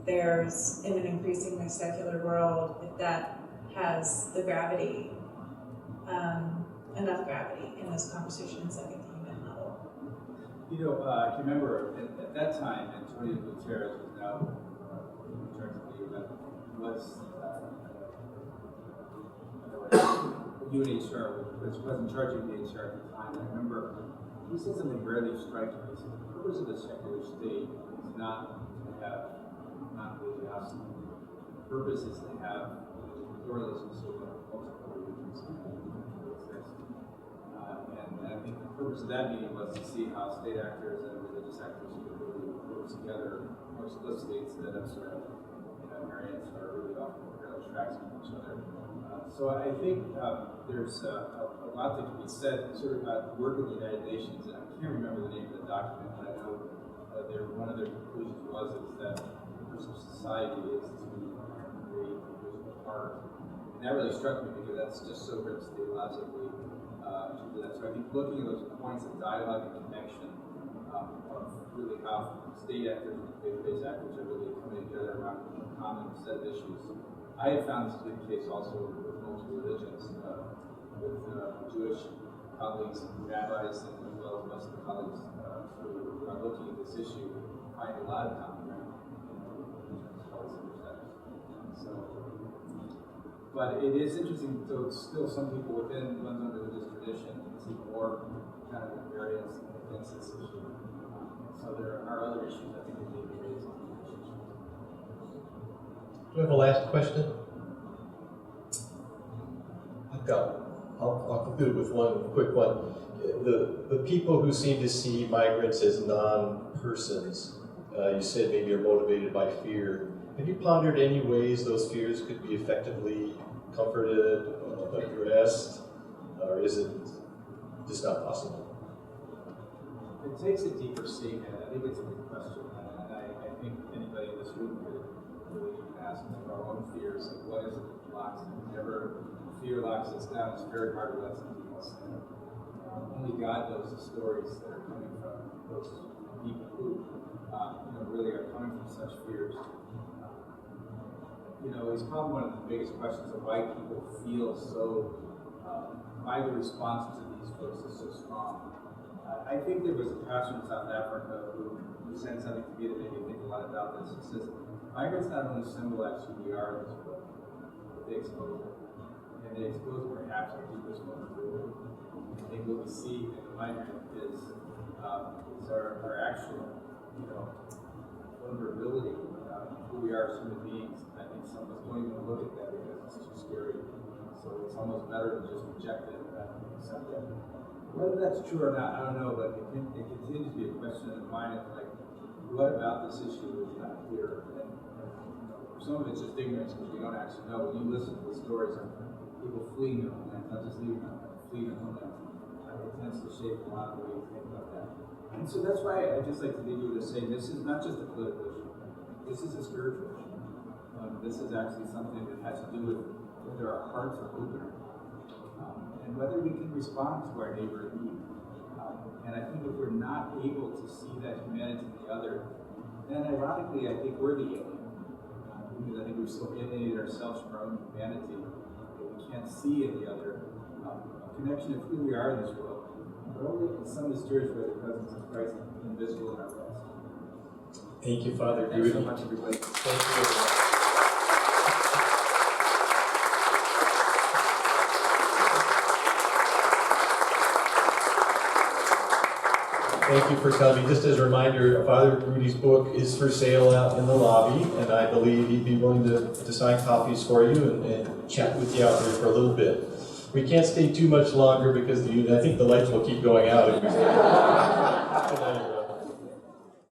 there's, in an increasingly secular world, if that has the gravity, enough gravity in those conversations at the human level. I can remember at that time, Antonio Guterres was now in charge of the UN, UNHCR, was in charge of UNHCR at the time. And I remember he said something really striking. He said, the purpose of the secular state is not to have non-religiosity. The purpose is to have pluralism so that multiple religions can exist. And I think the purpose of that meeting was to see how state actors and religious actors could really work together more explicitly instead of sort of variants are really often parallel tracks with each other. So I think there's a lot that can be said sort of about work in the United Nations, and I can't remember the name of the document, but I know one of their conclusions was that the purpose of society is to create a visible heart. And that really struck me because that's just so rich theologically. So I think looking at those points of dialogue and connection of really how state actors and faith-based actors are really coming together around a common set of issues. I have found this to be the case also with multiple religions, with Jewish colleagues and rabbis, and as well as Muslim colleagues who are looking at this issue, find a lot of common ground but it is interesting, though, still some people within one's own religious tradition see more kind of variance against this issue. So there are other issues I think that need to be raised on this issue. Do you have a last question? I'll conclude with one quick one. The people who seem to see migrants as non-persons, you said maybe are motivated by fear. Have you pondered any ways those fears could be effectively comforted or addressed, or is it just not possible? It takes a deeper seeing, and I think it's a good question, and I think anybody in this room could really ask our own fears, like what is it that locks us? Whenever fear locks us down, it's very hard to let something else in. Only God knows the stories that are coming from those people who really are coming from such fears. It's probably one of the biggest questions of why people feel so why the response to these folks is so strong. I think there was a pastor in South Africa who sent something to me that made me think a lot about this. He says, migrants not only symbolize who we are in this world, but they expose it. And they expose perhaps our deepest vulnerability. I think what we see in the migrant is our actual, vulnerability, who we are as human beings. I think some of us don't even look at that because it's too scary. So it's almost better to just reject it and accept it. Whether that's true or not, I don't know, but it continues to be a question in the mind of like, what about this issue is not clear? And some of it's just ignorance because we don't actually know. When you listen to the stories of people fleeing their homelands, not just leaving them, but fleeing their homelands, it tends to shape a lot of the way you think about that. And so that's why I just like to leave you with saying this is not just a political issue. This is a spiritual issue. This is actually something that has to do with whether our hearts are open and whether we can respond to our neighbor in need. And I think if we're not able to see that humanity in the other, then ironically I think we're the alien. Because I think we've so alienated ourselves from our own humanity that we can't see in the other a connection of who we are in this world, but only in some mysterious way the presence of Christ invisible in our midst. Thank you, Father Thanks Groody. so much, everybody. Thank you very much. Thank you for coming. Just as a reminder, Father Groody's book is for sale out in the lobby, and I believe he'd be willing to sign copies for you and chat with you out there for a little bit. We can't stay too much longer because I think the lights will keep going out if we stay.